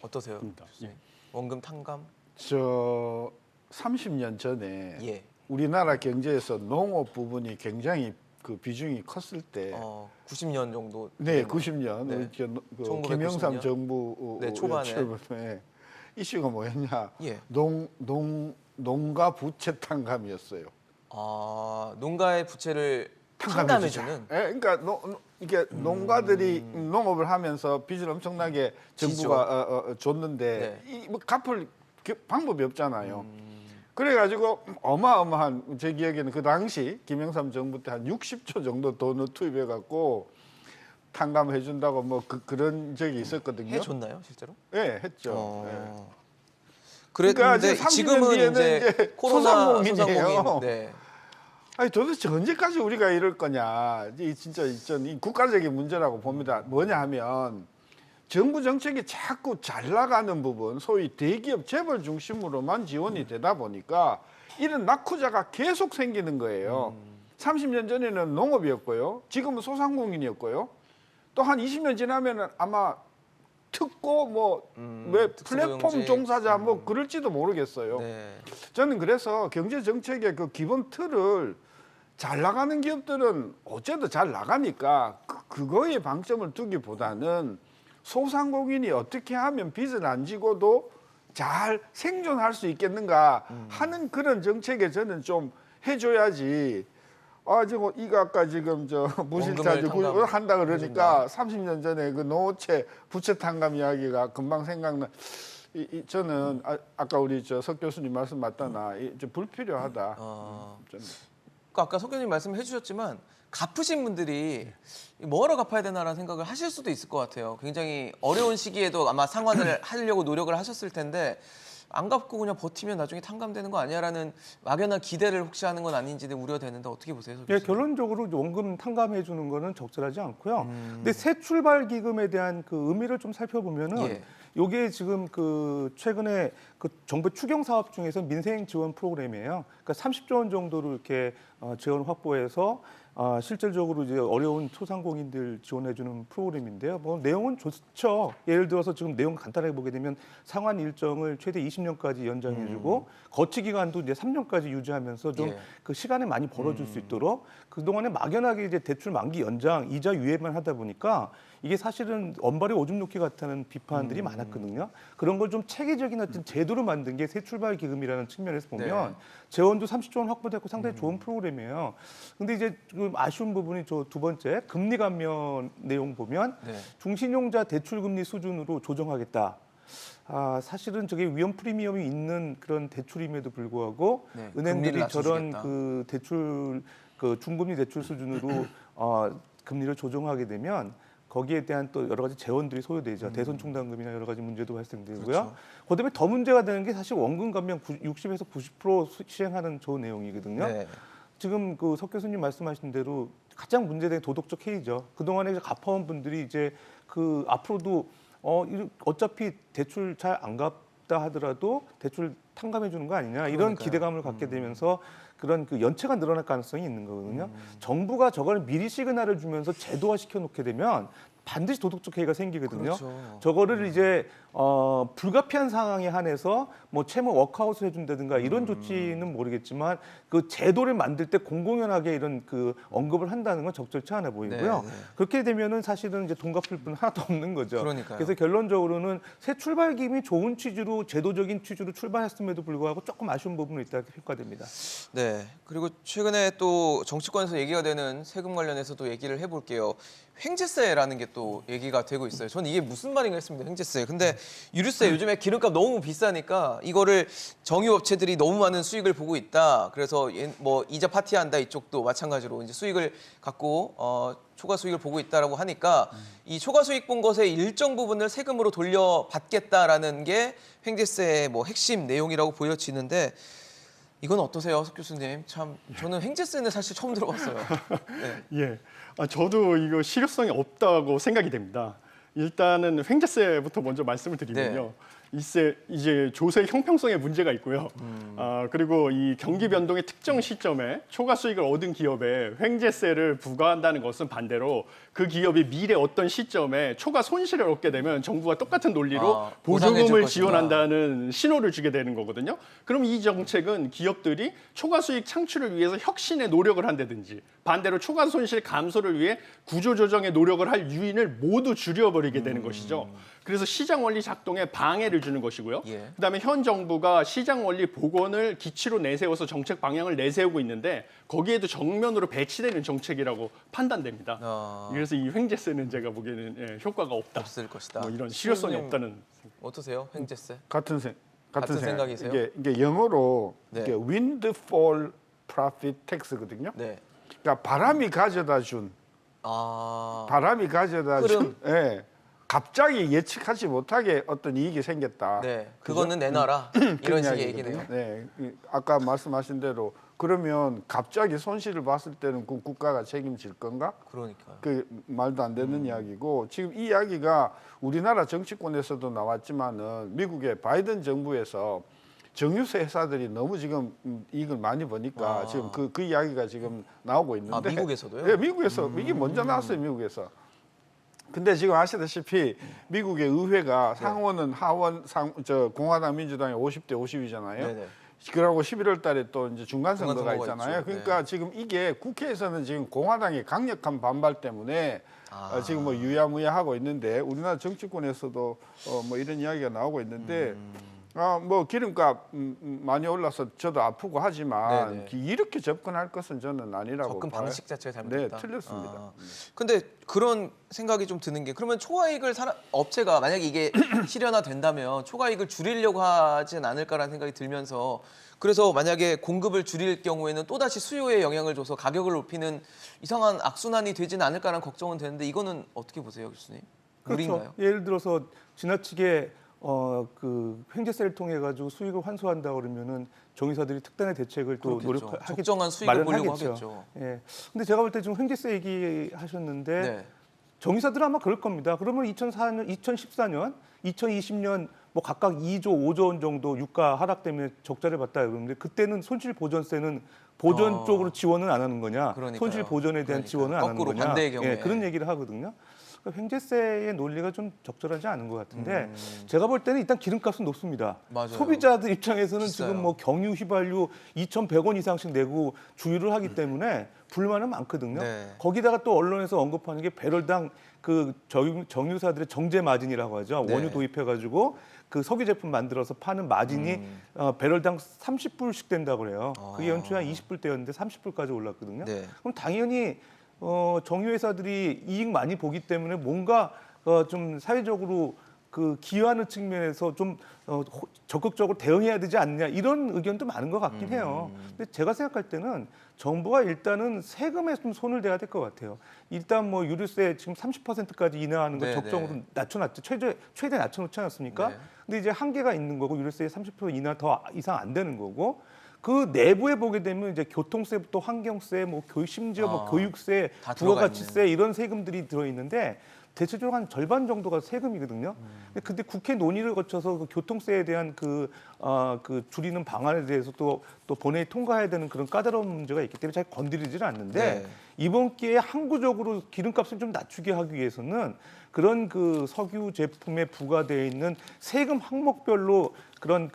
어떠세요? 예. 원금 탕감? 저 30년 전에 예. 우리나라 경제에서 농업 부분이 굉장히 그 비중이 컸을 때 90년 정도. 네, 90년 네. 그 1990 김영삼 년? 정부 네, 초반에. 초반에 이슈가 뭐였냐? 예. 농가 부채 탕감이었어요. 농가의 부채를 탕감해주자. 탕감해주는. 예, 그러니까 이게 농가들이 농업을 하면서 빚을 엄청나게 정부가 줬는데 네. 뭐 갚을 방법이 없잖아요. 그래가지고 어마어마한 제 기억에는 그 당시 김영삼 정부 때 한 60조 정도 돈을 투입해갖고 탕감해 준다고 뭐 그런 적이 있었거든요. 해줬나요, 실제로? 예, 했죠. 예. 그랬는데 그러니까 지금 30년 지금은 뒤에는 이제 이제 코로나 소상공인이에요. 소상공인. 네. 아니 도대체 언제까지 우리가 이럴 거냐? 이 진짜 이 국가적인 문제라고 봅니다. 뭐냐 하면 정부 정책이 자꾸 잘 나가는 부분, 소위 대기업 재벌 중심으로만 지원이 되다 보니까 이런 낙후자가 계속 생기는 거예요. 30년 전에는 농업이었고요. 지금은 소상공인이었고요. 또 한 20년 지나면은 아마 특고 왜 플랫폼 특수고용직. 종사자 뭐 그럴지도 모르겠어요. 네. 저는 그래서 경제 정책의 그 기본 틀을 잘 나가는 기업들은 어째도 잘 나가니까 그거에 방점을 두기보다는 소상공인이 어떻게 하면 빚을 안 지고도 잘 생존할 수 있겠는가 하는 그런 정책에 저는 좀 해줘야지. 지금 이거 아까 지금 저 무실타지 원금을 한다 그러니까 30년 전에 그 노체 부채 탕감 이야기가 금방 생각나. 저는 아까 우리 석 교수님 말씀 맞다나 좀 불필요하다. 저는. 아까 석 교수님 말씀해 주셨지만 갚으신 분들이 뭐하러 갚아야 되나라는 생각을 하실 수도 있을 것 같아요. 굉장히 어려운 시기에도 아마 상환을 하려고 노력을 하셨을 텐데 안 갚고 그냥 버티면 나중에 탕감되는 거 아니야라는 막연한 기대를 혹시 하는 건 아닌지 우려되는데 어떻게 보세요? 석 예, 교수님? 결론적으로 원금 탕감해 주는 거는 적절하지 않고요. 근데 새 출발 기금에 대한 그 의미를 좀 살펴보면은 예. 요게 지금 그 최근에 그 정부 추경 사업 중에서 민생 지원 프로그램이에요. 그러니까 30조 원 정도로 이렇게 지원 확보해서 실질적으로 이제 어려운 소상공인들 지원해주는 프로그램인데요. 뭐 내용은 좋죠. 예를 들어서 지금 내용 간단하게 보게 되면 상환 일정을 최대 20년까지 연장해주고 거치 기간도 이제 3년까지 유지하면서 좀 예. 그 시간을 많이 벌어줄 수 있도록 그 동안에 막연하게 이제 대출 만기 연장, 이자 유예만 하다 보니까 이게 사실은 언발에 오줌 놓기 같다는 비판들이 많았거든요. 그런 걸 좀 체계적인 어떤 제도로 만든 게 새 출발 기금이라는 측면에서 보면 네. 재원도 30조 원 확보됐고 상당히 좋은 프로그램이에요. 근데 이제 좀 아쉬운 부분이 저 두 번째 금리 감면 내용 보면 네. 중신용자 대출 금리 수준으로 조정하겠다. 사실은 저게 위험 프리미엄이 있는 그런 대출임에도 불구하고 네, 은행들이 금리를 저런 낮춰주겠다. 그 대출 그 중금리 대출 수준으로 금리를 조정하게 되면 거기에 대한 또 여러 가지 재원들이 소요되죠. 대손 충당금이나 여러 가지 문제도 발생되고요. 그렇죠. 그다음에 더 문제가 되는 게 사실 원금 감면 60에서 90% 시행하는 저 내용이거든요. 네. 지금 그 석 교수님 말씀하신 대로 가장 문제된 도덕적 해이죠. 그동안에 이제 갚아온 분들이 이제 그 앞으로도 어차피 대출 잘 안 갚다 하더라도 대출 탕감해 주는 거 아니냐 이런 그러니까요. 기대감을 갖게 되면서 그런 그 연체가 늘어날 가능성이 있는 거거든요. 정부가 저걸 미리 시그널을 주면서 제도화 시켜 놓게 되면 반드시 도덕적 해이가 생기거든요. 그렇죠. 저거를 이제 불가피한 상황에 한해서 뭐 채무 워크아웃을 해준다든가 이런 조치는 모르겠지만 그 제도를 만들 때 공공연하게 이런 그 언급을 한다는 건 적절치 않아 보이고요. 네, 네. 그렇게 되면은 사실은 이제 돈 갚을 분 하나도 없는 거죠. 그러니까요. 그래서 결론적으로는 새 출발김이 좋은 취지로 제도적인 취지로 출발했음에도 불구하고 조금 아쉬운 부분이 있다 이렇게 평가됩니다. 네. 그리고 최근에 또 정치권에서 얘기가 되는 세금 관련해서도 얘기를 해볼게요. 횡재세라는 게 또 얘기가 되고 있어요. 저는 이게 무슨 말인가 했습니다. 횡재세. 근데 유류세 요즘에 기름값 너무 비싸니까 이거를 정유업체들이 너무 많은 수익을 보고 있다. 그래서 뭐 이자 파티한다 이쪽도 마찬가지로 이제 수익을 갖고 초과 수익을 보고 있다라고 하니까 이 초과 수익 본 것의 일정 부분을 세금으로 돌려받겠다라는 게 횡재세의 뭐 핵심 내용이라고 보여지는데 이건 어떠세요, 석 교수님? 참 저는 횡재세는 사실 처음 들어봤어요. 네. 예, 저도 이거 실효성이 없다고 생각이 됩니다. 일단은 횡재세부터 먼저 말씀을 드리면요. 이제 조세 형평성에 문제가 있고요. 그리고 이 경기 변동의 특정 시점에 초과 수익을 얻은 기업에 횡재세를 부과한다는 것은 반대로 그 기업이 미래 어떤 시점에 초과 손실을 얻게 되면 정부가 똑같은 논리로 보상해 줄 보조금을 것이다. 지원한다는 신호를 주게 되는 거거든요. 그럼 이 정책은 기업들이 초과 수익 창출을 위해서 혁신의 노력을 한다든지 반대로 초과 손실 감소를 위해 구조조정의 노력을 할 유인을 모두 줄여버리게 되는 것이죠. 그래서 시장 원리 작동에 방해를 주는 것이고요. 예. 그다음에 현 정부가 시장 원리 복원을 기치로 내세워서 정책 방향을 내세우고 있는데 거기에도 정면으로 배치되는 정책이라고 판단됩니다. 그래서 이 횡재세는 제가 보기에는 효과가 없다. 없을 것이다. 뭐 이런 실효성이 신부님 없다는. 어떠세요, 횡재세? 같은 같은 생각이세요? 이게 영어로 네. 이게 windfall profit tax거든요. 네. 그러니까 바람이 가져다 준 흐름? 예. 갑자기 예측하지 못하게 어떤 이익이 생겼다. 네. 그거는 내놔라. 그런 이런 식의 이야기거든요. 얘기네요. 네. 아까 말씀하신 대로 그러면 갑자기 손실을 봤을 때는 그 국가가 책임질 건가? 그러니까요. 그 말도 안 되는 이야기고 지금 이 이야기가 우리나라 정치권에서도 나왔지만은 미국의 바이든 정부에서 정유세 회사들이 너무 지금 이익을 많이 보니까 지금 그 이야기가 지금 나오고 있는데 미국에서도요? 네, 미국에서 이게 먼저 나왔어요, 미국에서. 근데 지금 아시다시피 미국의 의회가 상원은 하원 공화당 민주당이 50대 50이잖아요. 네네. 그러고 11월 달에 또 이제 중간 선거가 선거가 있잖아요. 있죠. 그러니까 네. 지금 이게 국회에서는 지금 공화당의 강력한 반발 때문에 지금 뭐 유야무야하고 있는데 우리나라 정치권에서도 뭐 이런 이야기가 나오고 있는데 뭐 기름값 많이 올라서 저도 아프고 하지만 네네. 이렇게 접근할 것은 저는 아니라고 접근 봐요. 방식 자체가 네, 잘못됐다. 틀렸습니다. 근데 그런 생각이 좀 드는 게 그러면 초과이익을 업체가 만약에 이게 실현화된다면 초과이익을 줄이려고 하진 않을까라는 생각이 들면서 그래서 만약에 공급을 줄일 경우에는 또다시 수요에 영향을 줘서 가격을 높이는 이상한 악순환이 되지는 않을까라는 걱정은 되는데 이거는 어떻게 보세요, 교수님? 무리인가요? 그렇죠. 예를 들어서 지나치게 그 횡재세를 통해 가지고 수익을 환수한다 그러면은 정유사들이 특단의 대책을 또 그렇겠죠. 노력하겠죠. 적정한 수익을 보려고 하겠죠. 예. 근데 제가 볼 때 지금 횡재세 얘기하셨는데 네. 정유사들은 아마 그럴 겁니다. 그러면 2004년, 2014년, 2020년 뭐 각각 2조, 5조 원 정도 유가 하락 때문에 적자를 봤다 그러는데 그때는 손실 보전세는 보전 쪽으로 지원은 안 하는 거냐? 그러니까요. 손실 보전에 대한 그러니까요. 지원은 안 하는 거꾸로 거냐? 반대의 경우에. 예, 그런 얘기를 하거든요. 그러니까 횡재세의 논리가 좀 적절하지 않은 것 같은데 제가 볼 때는 일단 기름값은 높습니다. 맞아요. 소비자들 입장에서는 비싸요. 지금 뭐 경유 휘발유 2,100원 이상씩 내고 주유를 하기 때문에 불만은 많거든요. 네. 거기다가 또 언론에서 언급하는 게 배럴당 그 정유사들의 정제 마진이라고 하죠. 네. 원유 도입해가지고 그 석유 제품 만들어서 파는 마진이 배럴당 30불씩 된다고 그래요. 그게 연초에 한 20불대였는데 30불까지 올랐거든요. 네. 그럼 당연히 정유회사들이 이익 많이 보기 때문에 뭔가 좀 사회적으로 그 기여하는 측면에서 좀 적극적으로 대응해야 되지 않느냐 이런 의견도 많은 것 같긴 해요. 근데 제가 생각할 때는 정부가 일단은 세금에 좀 손을 대야 될 것 같아요. 일단 뭐 유류세 지금 30%까지 인하하는 거 네, 적정으로 네. 낮춰놨죠. 최대 낮춰놓지 않았습니까? 네. 근데 이제 한계가 있는 거고 유류세 30% 인하 더 이상 안 되는 거고 그 내부에 보게 되면 이제 교통세부터 환경세, 뭐 심지어 뭐 교육세, 다 들어가 부가가치세 이런 세금들이 들어 있는데 대체적으로 한 절반 정도가 세금이거든요. 근데 국회 논의를 거쳐서 그 교통세에 대한 그 줄이는 방안에 대해서 또 본회의 통과해야 되는 그런 까다로운 문제가 있기 때문에 잘 건드리지는 않는데 네. 이번 기회에 항구적으로 기름값을 좀 낮추게 하기 위해서는 그런 그 석유 제품에 부과되어 있는 세금 항목별로 그런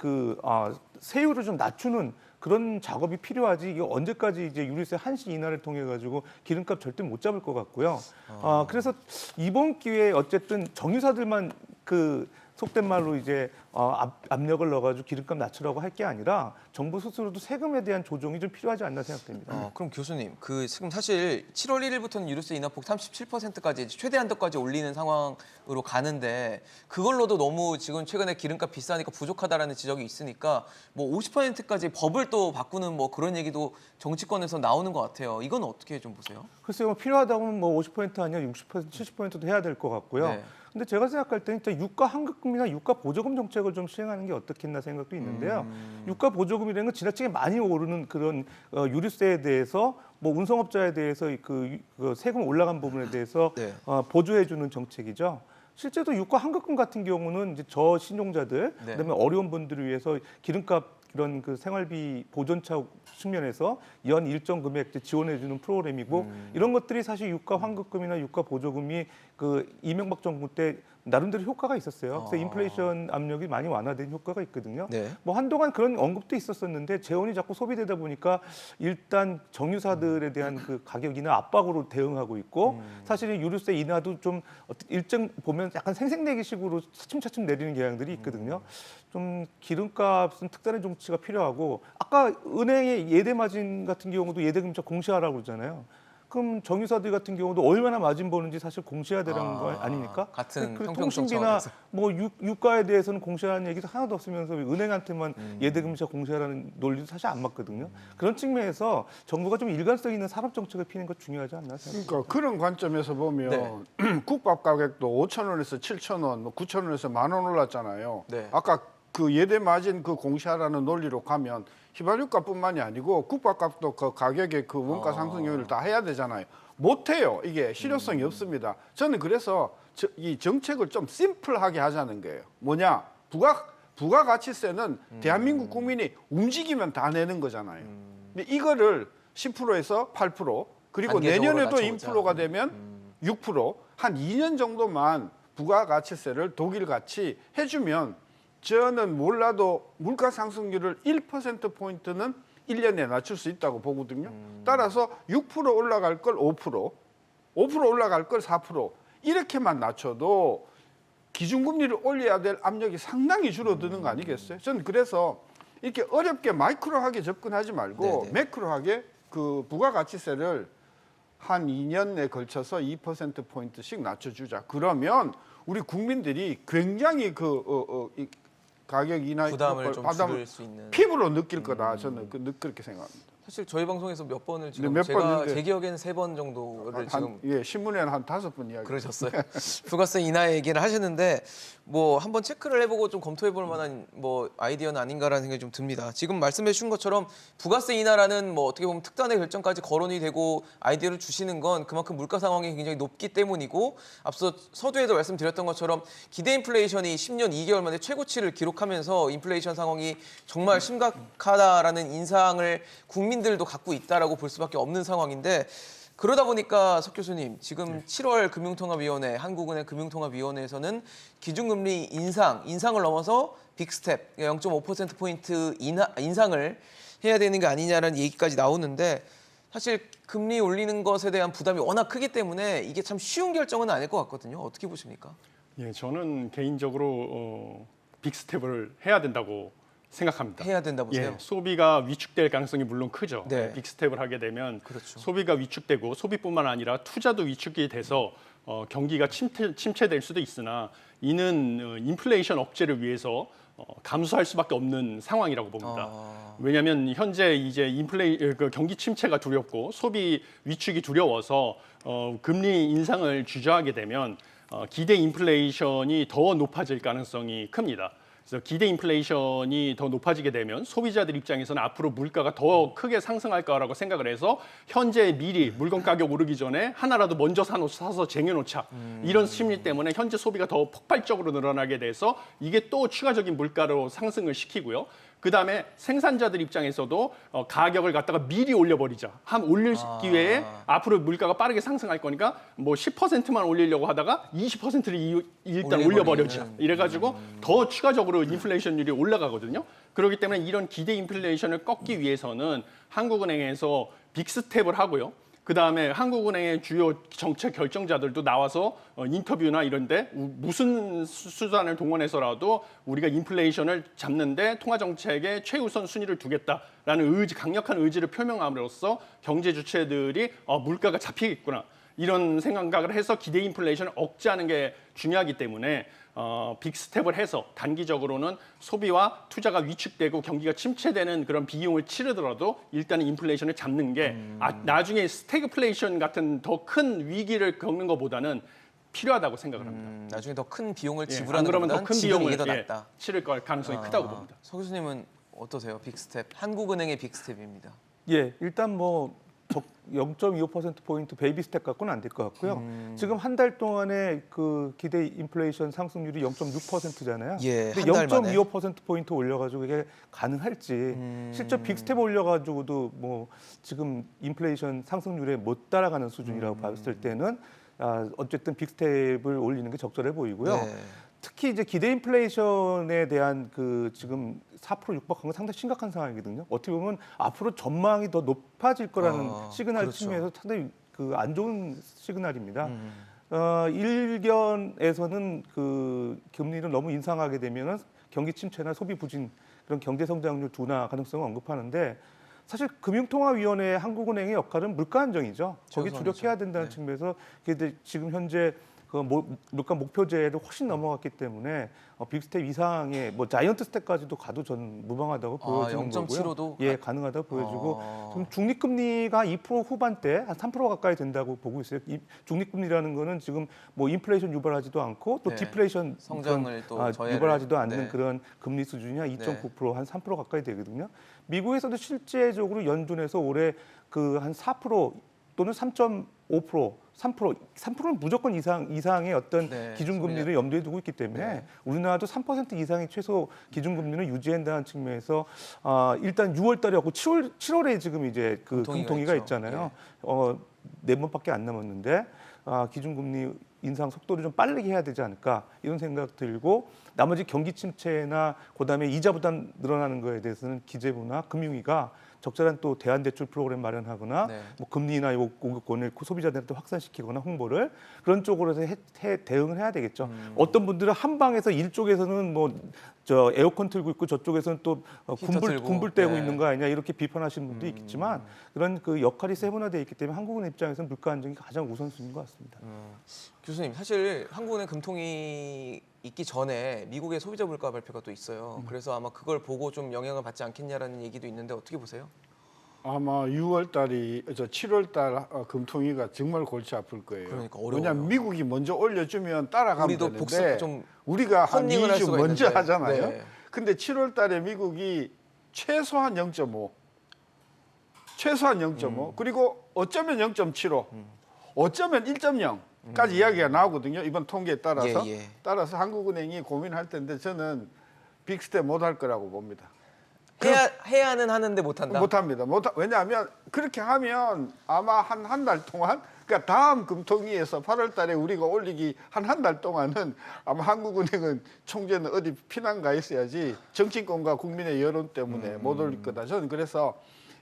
세율을 좀 낮추는 그런 작업이 필요하지 이게 언제까지 이제 유류세 한시 인하를 통해 가지고 기름값 절대 못 잡을 것 같고요. 그래서 이번 기회에 어쨌든 정유사들만 그 속된 말로 이제 압력을 넣어가지고 기름값 낮추라고 할 게 아니라 정부 스스로도 세금에 대한 조정이 좀 필요하지 않나 생각됩니다. 그럼 교수님, 그 지금 사실 7월 1일부터는 유류세 인하폭 37%까지 최대 한도까지 올리는 상황으로 가는데 그걸로도 너무 지금 최근에 기름값 비싸니까 부족하다라는 지적이 있으니까 뭐 50%까지 법을 또 바꾸는 뭐 그런 얘기도 정치권에서 나오는 것 같아요. 이건 어떻게 좀 보세요? 글쎄요, 필요하다면 뭐 50% 아니야 60%, 70%도 해야 될 것 같고요. 네. 근데 제가 생각할 때는 진짜 유가 환급금이나 유가 보조금 정책을 좀 시행하는 게 어떻겠나 생각도 있는데요. 유가 보조금이라는 건 지나치게 많이 오르는 그런 유류세에 대해서 뭐 운송업자에 대해서 그 세금 올라간 부분에 대해서 네. 보조해주는 정책이죠. 실제로 유가 환급금 같은 경우는 이제 저신용자들, 네. 그다음에 어려운 분들을 위해서 기름값 이런 그 생활비 보존차 측면에서 연 일정 금액 지원해주는 프로그램이고 이런 것들이 사실 유가 환급금이나 유가 보조금이 그 이명박 정부 때 나름대로 효과가 있었어요. 그래서 인플레이션 압력이 많이 완화된 효과가 있거든요. 네. 뭐 한동안 그런 언급도 있었었는데 재원이 자꾸 소비되다 보니까 일단 정유사들에 대한 그 가격 인하 압박으로 대응하고 있고 사실은 유류세 인하도 좀 일정 보면 약간 생색내기식으로 차츰차츰 내리는 경향들이 있거든요. 좀 기름값은 특단의 정치가 필요하고 아까 은행의 예대 마진 같은 경우도 예대금자 공시하라고 그러잖아요. 그럼 정유사들 같은 경우도 얼마나 마진 버는지 사실 공시해야 되는 거 아닙니까? 같은 그리고 형평성 통신비나 차원에서. 뭐 유가에 대해서는 공시하는 얘기도 하나도 없으면서 은행한테만 예대금자 공시하라는 논리도 사실 안 맞거든요. 그런 측면에서 정부가 좀 일관성 있는 산업 정책을 피는 거 중요하지 않나 생각합니다. 그러니까 그런 관점에서 보면 국밥 가격도 5,000원에서 7,000원, 9,000원에서 10,000원 올랐잖아요. 네. 아까 그 예대 마진 그 공시하라는 논리로 가면 휘발유값뿐만이 아니고 국밥값도 그 가격의 그 원가 상승 요인을 다 해야 되잖아요. 못 해요. 이게 실효성이 없습니다. 저는 그래서 이 정책을 좀 심플하게 하자는 거예요. 뭐냐? 부가가치세는 대한민국 국민이 움직이면 다 내는 거잖아요. 근데 이거를 10%에서 8% 그리고 단계적으로 내년에도 낮춰보자. 인플로가 되면 6%한 2년 정도만 부가가치세를 독일같이 해주면 저는 몰라도 물가 상승률을 1%포인트는 1년에 낮출 수 있다고 보거든요. 따라서 6% 올라갈 걸 5%, 5% 올라갈 걸 4% 이렇게만 낮춰도 기준금리를 올려야 될 압력이 상당히 줄어드는 거 아니겠어요? 저는 그래서 이렇게 어렵게 마이크로하게 접근하지 말고 네네. 매크로하게 그 부가가치세를 한 2년에 걸쳐서 2%포인트씩 낮춰주자. 그러면 우리 국민들이 굉장히 이 가격 인하 부담을 좀 부담을 줄일 수 있는. 피부로 느낄 거다. 저는 그렇게 생각합니다. 사실 저희 방송에서 몇 번을 지금 몇 제가 번인데. 제 기억에는 3번 정도를 지금 신문에는 한 5번 이야기. 그러셨어요. 부가세 인하 얘기를 하셨는데 뭐 한번 체크를 해보고 좀 검토해볼 만한 뭐 아이디어는 아닌가라는 생각이 좀 듭니다. 지금 말씀해주신 것처럼 부가세 인하라는 뭐 어떻게 보면 특단의 결정까지 거론이 되고 아이디어를 주시는 건 그만큼 물가 상황이 굉장히 높기 때문이고 앞서 서두에도 말씀드렸던 것처럼 기대 인플레이션이 10년 2개월 만에 최고치를 기록하면서 인플레이션 상황이 정말 심각하다라는 인상을 국민들도 갖고 있다라고 볼 수밖에 없는 상황인데 그러다 보니까 석 교수님 지금 7월 금융통합위원회 한국은행 금융통합위원회에서는 기준금리 인상을 넘어서 빅스텝 0.5%포인트 인상을 해야 되는 게 아니냐라는 얘기까지 나오는데 사실 금리 올리는 것에 대한 부담이 워낙 크기 때문에 이게 참 쉬운 결정은 아닐 것 같거든요. 어떻게 보십니까? 예, 저는 개인적으로 빅스텝을 해야 된다고 생각합니다. 해야 된다 보세요. 예, 소비가 위축될 가능성이 물론 크죠. 네. 빅스텝을 하게 되면 그렇죠. 소비가 위축되고 소비뿐만 아니라 투자도 위축이 돼서 경기가 침체될 수도 있으나 이는 인플레이션 억제를 위해서 감수할 수밖에 없는 상황이라고 봅니다. 왜냐하면 현재 이제 그 경기 침체가 두렵고 소비 위축이 두려워서 금리 인상을 주저하게 되면 기대 인플레이션이 더 높아질 가능성이 큽니다. 그래서 기대 인플레이션이 더 높아지게 되면 소비자들 입장에서는 앞으로 물가가 더 크게 상승할 거라고 생각을 해서 현재 미리 물건 가격 오르기 전에 하나라도 먼저 사서 쟁여놓자 이런 심리 때문에 현재 소비가 더 폭발적으로 늘어나게 돼서 이게 또 추가적인 물가로 상승을 시키고요. 그다음에 생산자들 입장에서도 가격을 갖다가 미리 올려버리자. 올릴 기회에 앞으로 물가가 빠르게 상승할 거니까 뭐 10%만 올리려고 하다가 20%를 일단 올려버리자. 이래가지고 더 추가적으로 인플레이션율이 올라가거든요. 그렇기 때문에 이런 기대 인플레이션을 꺾기 위해서는 한국은행에서 빅스텝을 하고요. 그다음에 한국은행의 주요 정책 결정자들도 나와서 인터뷰나 이런데 무슨 수단을 동원해서라도 우리가 인플레이션을 잡는데 통화 정책의 최우선 순위를 두겠다라는 강력한 의지를 표명함으로써 경제 주체들이 물가가 잡히겠구나 이런 생각을 해서 기대 인플레이션을 억제하는 게 중요하기 때문에 빅스텝을 해서 단기적으로는 소비와 투자가 위축되고 경기가 침체되는 그런 비용을 치르더라도 일단은 인플레이션을 잡는 게 나중에 스태그플레이션 같은 더 큰 위기를 겪는 것보다는 필요하다고 생각을 합니다. 나중에 더 큰 비용을 안 지불하는 그러면 더 것보다는 큰 지금 비용을 이게 더 낫다. 치를 가능성이 크다고 봅니다. 서 교수님은 어떠세요? 빅스텝. 한국은행의 빅스텝입니다. 예, 일단 뭐 0.25%포인트 베이비 스텝 갖고는 안 될 것 같고요. 지금 한 달 동안에 그 기대 인플레이션 상승률이 0.6%잖아요. 예, 근데 한 달 만에. 0.25%포인트 올려가지고 이게 가능할지 실제 빅스텝 올려가지고도 뭐 지금 인플레이션 상승률에 못 따라가는 수준이라고 봤을 때는 어쨌든 빅스텝을 올리는 게 적절해 보이고요. 네. 특히 이제 기대 인플레이션에 대한 그 지금 4% 육박한 건 상당히 심각한 상황이거든요. 어떻게 보면 앞으로 전망이 더 높아질 거라는 시그널 그렇죠. 측면에서 상당히 그 안 좋은 시그널입니다. 일견에서는 그 금리를 너무 인상하게 되면은 경기 침체나 소비 부진 그런 경제 성장률 둔화 가능성을 언급하는데 사실 금융통화위원회 한국은행의 역할은 물가 안정이죠. 거기 최우선이죠. 주력해야 된다는 네. 측면에서 근데 지금 현재 그 물가 목표제를 훨씬 넘어갔기 때문에 빅스텝 이상의 뭐 자이언트 스텝까지도 가도 전 무방하다고 보여지는 0.75도 거고요. 예, 가능하다고 보여지고 좀 중립금리가 2% 후반대 한 3% 가까이 된다고 보고 있어요. 이 중립금리라는 거는 지금 뭐 인플레이션 유발하지도 않고 또 네. 디플레이션 성장을 또 저해를. 유발하지도 않는 네. 그런 금리 수준이 한 2.9% 한 3% 가까이 되거든요. 미국에서도 실제적으로 연준에서 올해 그 한 4% 또는 3.5%, 3%는 무조건 이상의 어떤 네, 기준금리를 염두에 두고 있기 때문에 네. 우리나라도 3% 이상의 최소 기준금리는 유지한다는 측면에서 일단 6월달이었고 7월에 지금 이제 그 금통위가 있죠. 있잖아요. 4번밖에 안 남았는데 기준금리 인상 속도를 좀 빠르게 해야 되지 않을까 이런 생각 들고 나머지 경기 침체나 그다음에 이자 부담 늘어나는 거에 대해서는 기재부나 금융위가 적절한 또 대안대출 프로그램 마련하거나 네. 뭐 금리나 요 공급권을 소비자들한테 확산시키거나 홍보를 그런 쪽으로 해서 대응을 해야 되겠죠. 어떤 분들은 한 방에서 일쪽에서는 뭐 저 에어컨 틀고 있고 저쪽에서는 또 히터 틀고. 군불 떼고 네. 있는 거 아니냐 이렇게 비판하시는 분도 있겠지만 그런 그 역할이 세분화되어 있기 때문에 한국은행 입장에서는 물가 안정이 가장 우선순위인 것 같습니다. 교수님, 사실 한국은행 금통위 있기 전에 미국의 소비자 물가 발표가 또 있어요. 그래서 아마 그걸 보고 좀 영향을 받지 않겠냐라는 얘기도 있는데 어떻게 보세요? 아마 7월달 금통위가 정말 골치 아플 거예요. 그러니까 어려워요. 왜냐하면 미국이 먼저 올려주면 따라가면 우리도 되는데 복습 좀 우리가 한 컨닝을 할 2주 수가 먼저 있는데. 하잖아요. 네. 근데 7월달에 미국이 최소한 0.5, 최소한 0.5, 그리고 어쩌면 0.75, 어쩌면 1.0까지 이야기가 나오거든요. 이번 통계에 따라서. 예, 예. 따라서 한국은행이 고민할 텐데 저는 빅스텝 못할 거라고 봅니다. 해야는 하는데 못한다. 못합니다. 왜냐하면 그렇게 하면 아마 한 달 동안, 그러니까 다음 금통위에서 8월달에 우리가 올리기 한 달 동안은 아마 한국은행은 총재는 어디 피난 가 있어야지 정치권과 국민의 여론 때문에 못 올릴 거다. 저는 그래서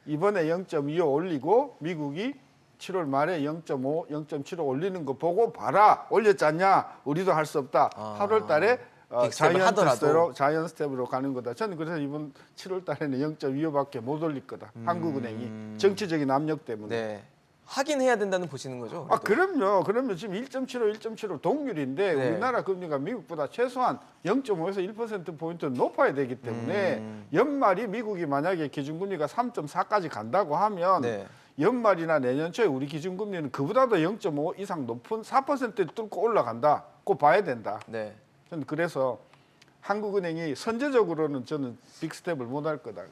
이번에 0.25 올리고 미국이 7월 말에 0.5, 0.75 올리는 거 보고 봐라. 올렸잖냐? 우리도 할 수 없다. 8월달에 빅스텝을 하더라도. 자이언 스텝으로 가는 거다. 저는 그래서 이번 7월 달에는 0.25밖에 못 올릴 거다. 한국은행이 정치적인 압력 때문에. 네. 하긴 해야 된다는 보시는 거죠? 아, 그럼요. 지금 1.75 동률인데 네. 우리나라 금리가 미국보다 최소한 0.5에서 1%포인트 높아야 되기 때문에 연말이 미국이 만약에 기준금리가 3.4까지 간다고 하면 네. 연말이나 내년 초에 우리 기준금리는 그보다도 0.5 이상 높은 4%를 뚫고 올라간다. 꼭 봐야 된다. 네. 저는 그래서 한국은행이 선제적으로는 저는 빅스텝을 못 할 거다.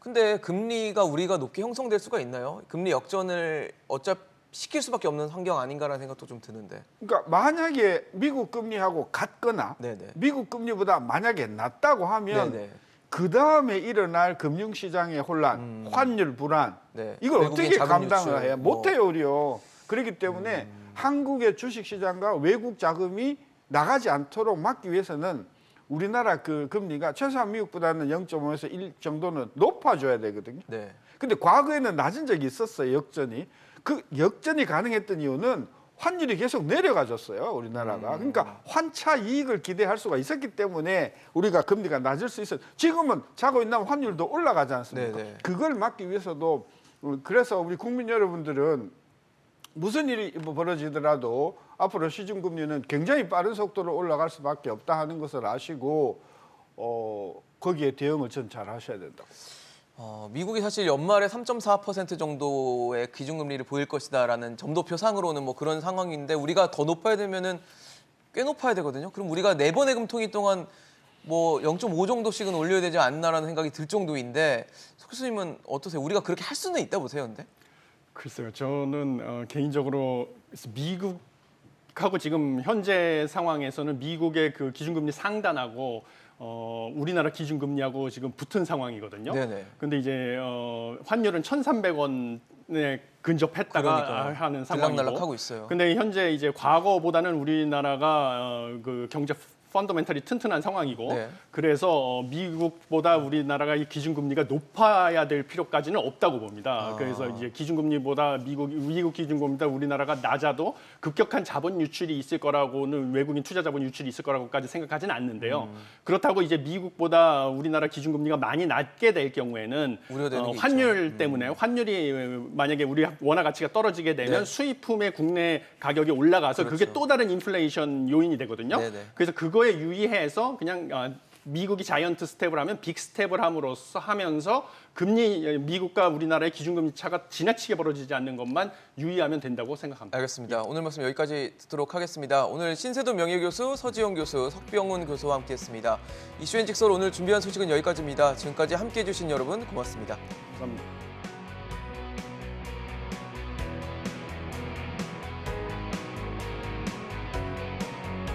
근데 금리가 우리가 높게 형성될 수가 있나요? 금리 역전을 어차피 시킬 수밖에 없는 환경 아닌가라는 생각도 좀 드는데. 그러니까 만약에 미국 금리하고 같거나 네네. 미국 금리보다 만약에 낮다고 하면 네네. 그 다음에 일어날 금융시장의 혼란, 환율 불안, 네. 이걸 외국인 어떻게 자금 감당을 유출, 해요? 뭐. 못해요, 우리요. 그렇기 때문에 한국의 주식시장과 외국 자금이 나가지 않도록 막기 위해서는 우리나라 그 금리가 최소한 미국보다는 0.5에서 1 정도는 높아져야 되거든요. 네. 근데 과거에는 낮은 적이 있었어요, 역전이. 그 역전이 가능했던 이유는 환율이 계속 내려가졌어요, 우리나라가. 그러니까 환차 이익을 기대할 수가 있었기 때문에 우리가 금리가 낮을 수 있어요. 지금은 자고 있는 환율도 올라가지 않습니까? 네네. 그걸 막기 위해서도 그래서 우리 국민 여러분들은 무슨 일이 벌어지더라도 앞으로 시중금리는 굉장히 빠른 속도로 올라갈 수밖에 없다 하는 것을 아시고 거기에 대응을 전 잘 하셔야 된다고. 미국이 사실 연말에 3.4% 정도의 기준금리를 보일 것이다라는 점도표상으로는 뭐 그런 상황인데 우리가 더 높아야 되면은 꽤 높아야 되거든요. 그럼 우리가 4번의 금통위 동안 뭐 0.5 정도씩은 올려야 되지 않나라는 생각이 들 정도인데 석 교수님은 어떠세요? 우리가 그렇게 할 수는 있다 보세요, 근데? 글쎄요, 저는 개인적으로 미국하고 지금 현재 상황에서는 미국의 그 기준금리 상단하고 우리나라 기준금리하고 지금 붙은 상황이거든요. 네네. 근데 이제 환율은 1,300원에 근접했다가 그러니까요. 하는 상황이고. 들락날락하고 있어요. 근데 현재 이제 과거보다는 우리나라가 그 경제 펀더멘털이 튼튼한 상황이고 네. 그래서 미국보다 우리나라가 이 기준금리가 높아야 될 필요까지는 없다고 봅니다. 그래서 이제 기준금리보다 미국 기준금리보다 우리나라가 낮아도 급격한 자본 유출이 있을 거라고는 외국인 투자 자본 유출이 있을 거라고까지 생각하지는 않는데요. 그렇다고 이제 미국보다 우리나라 기준금리가 많이 낮게 될 경우에는 우려되는 게 환율 때문에 환율이 만약에 우리 원화 가치가 떨어지게 되면 네. 수입품의 국내 가격이 올라가서 그게 그렇죠. 또 다른 인플레이션 요인이 되거든요. 네네. 그래서 그거에 유의해서 그냥 미국이 자이언트 스텝을 하면 빅 스텝을 함으로써 하면서 금리 미국과 우리나라의 기준금리 차가 지나치게 벌어지지 않는 것만 유의하면 된다고 생각합니다. 알겠습니다. 오늘 말씀 여기까지 듣도록 하겠습니다. 오늘 신세도 명예교수, 서지영 교수, 석병훈 교수와 함께했습니다. 이슈앤직설 오늘 준비한 소식은 여기까지입니다. 지금까지 함께해 주신 여러분 고맙습니다. 감사합니다.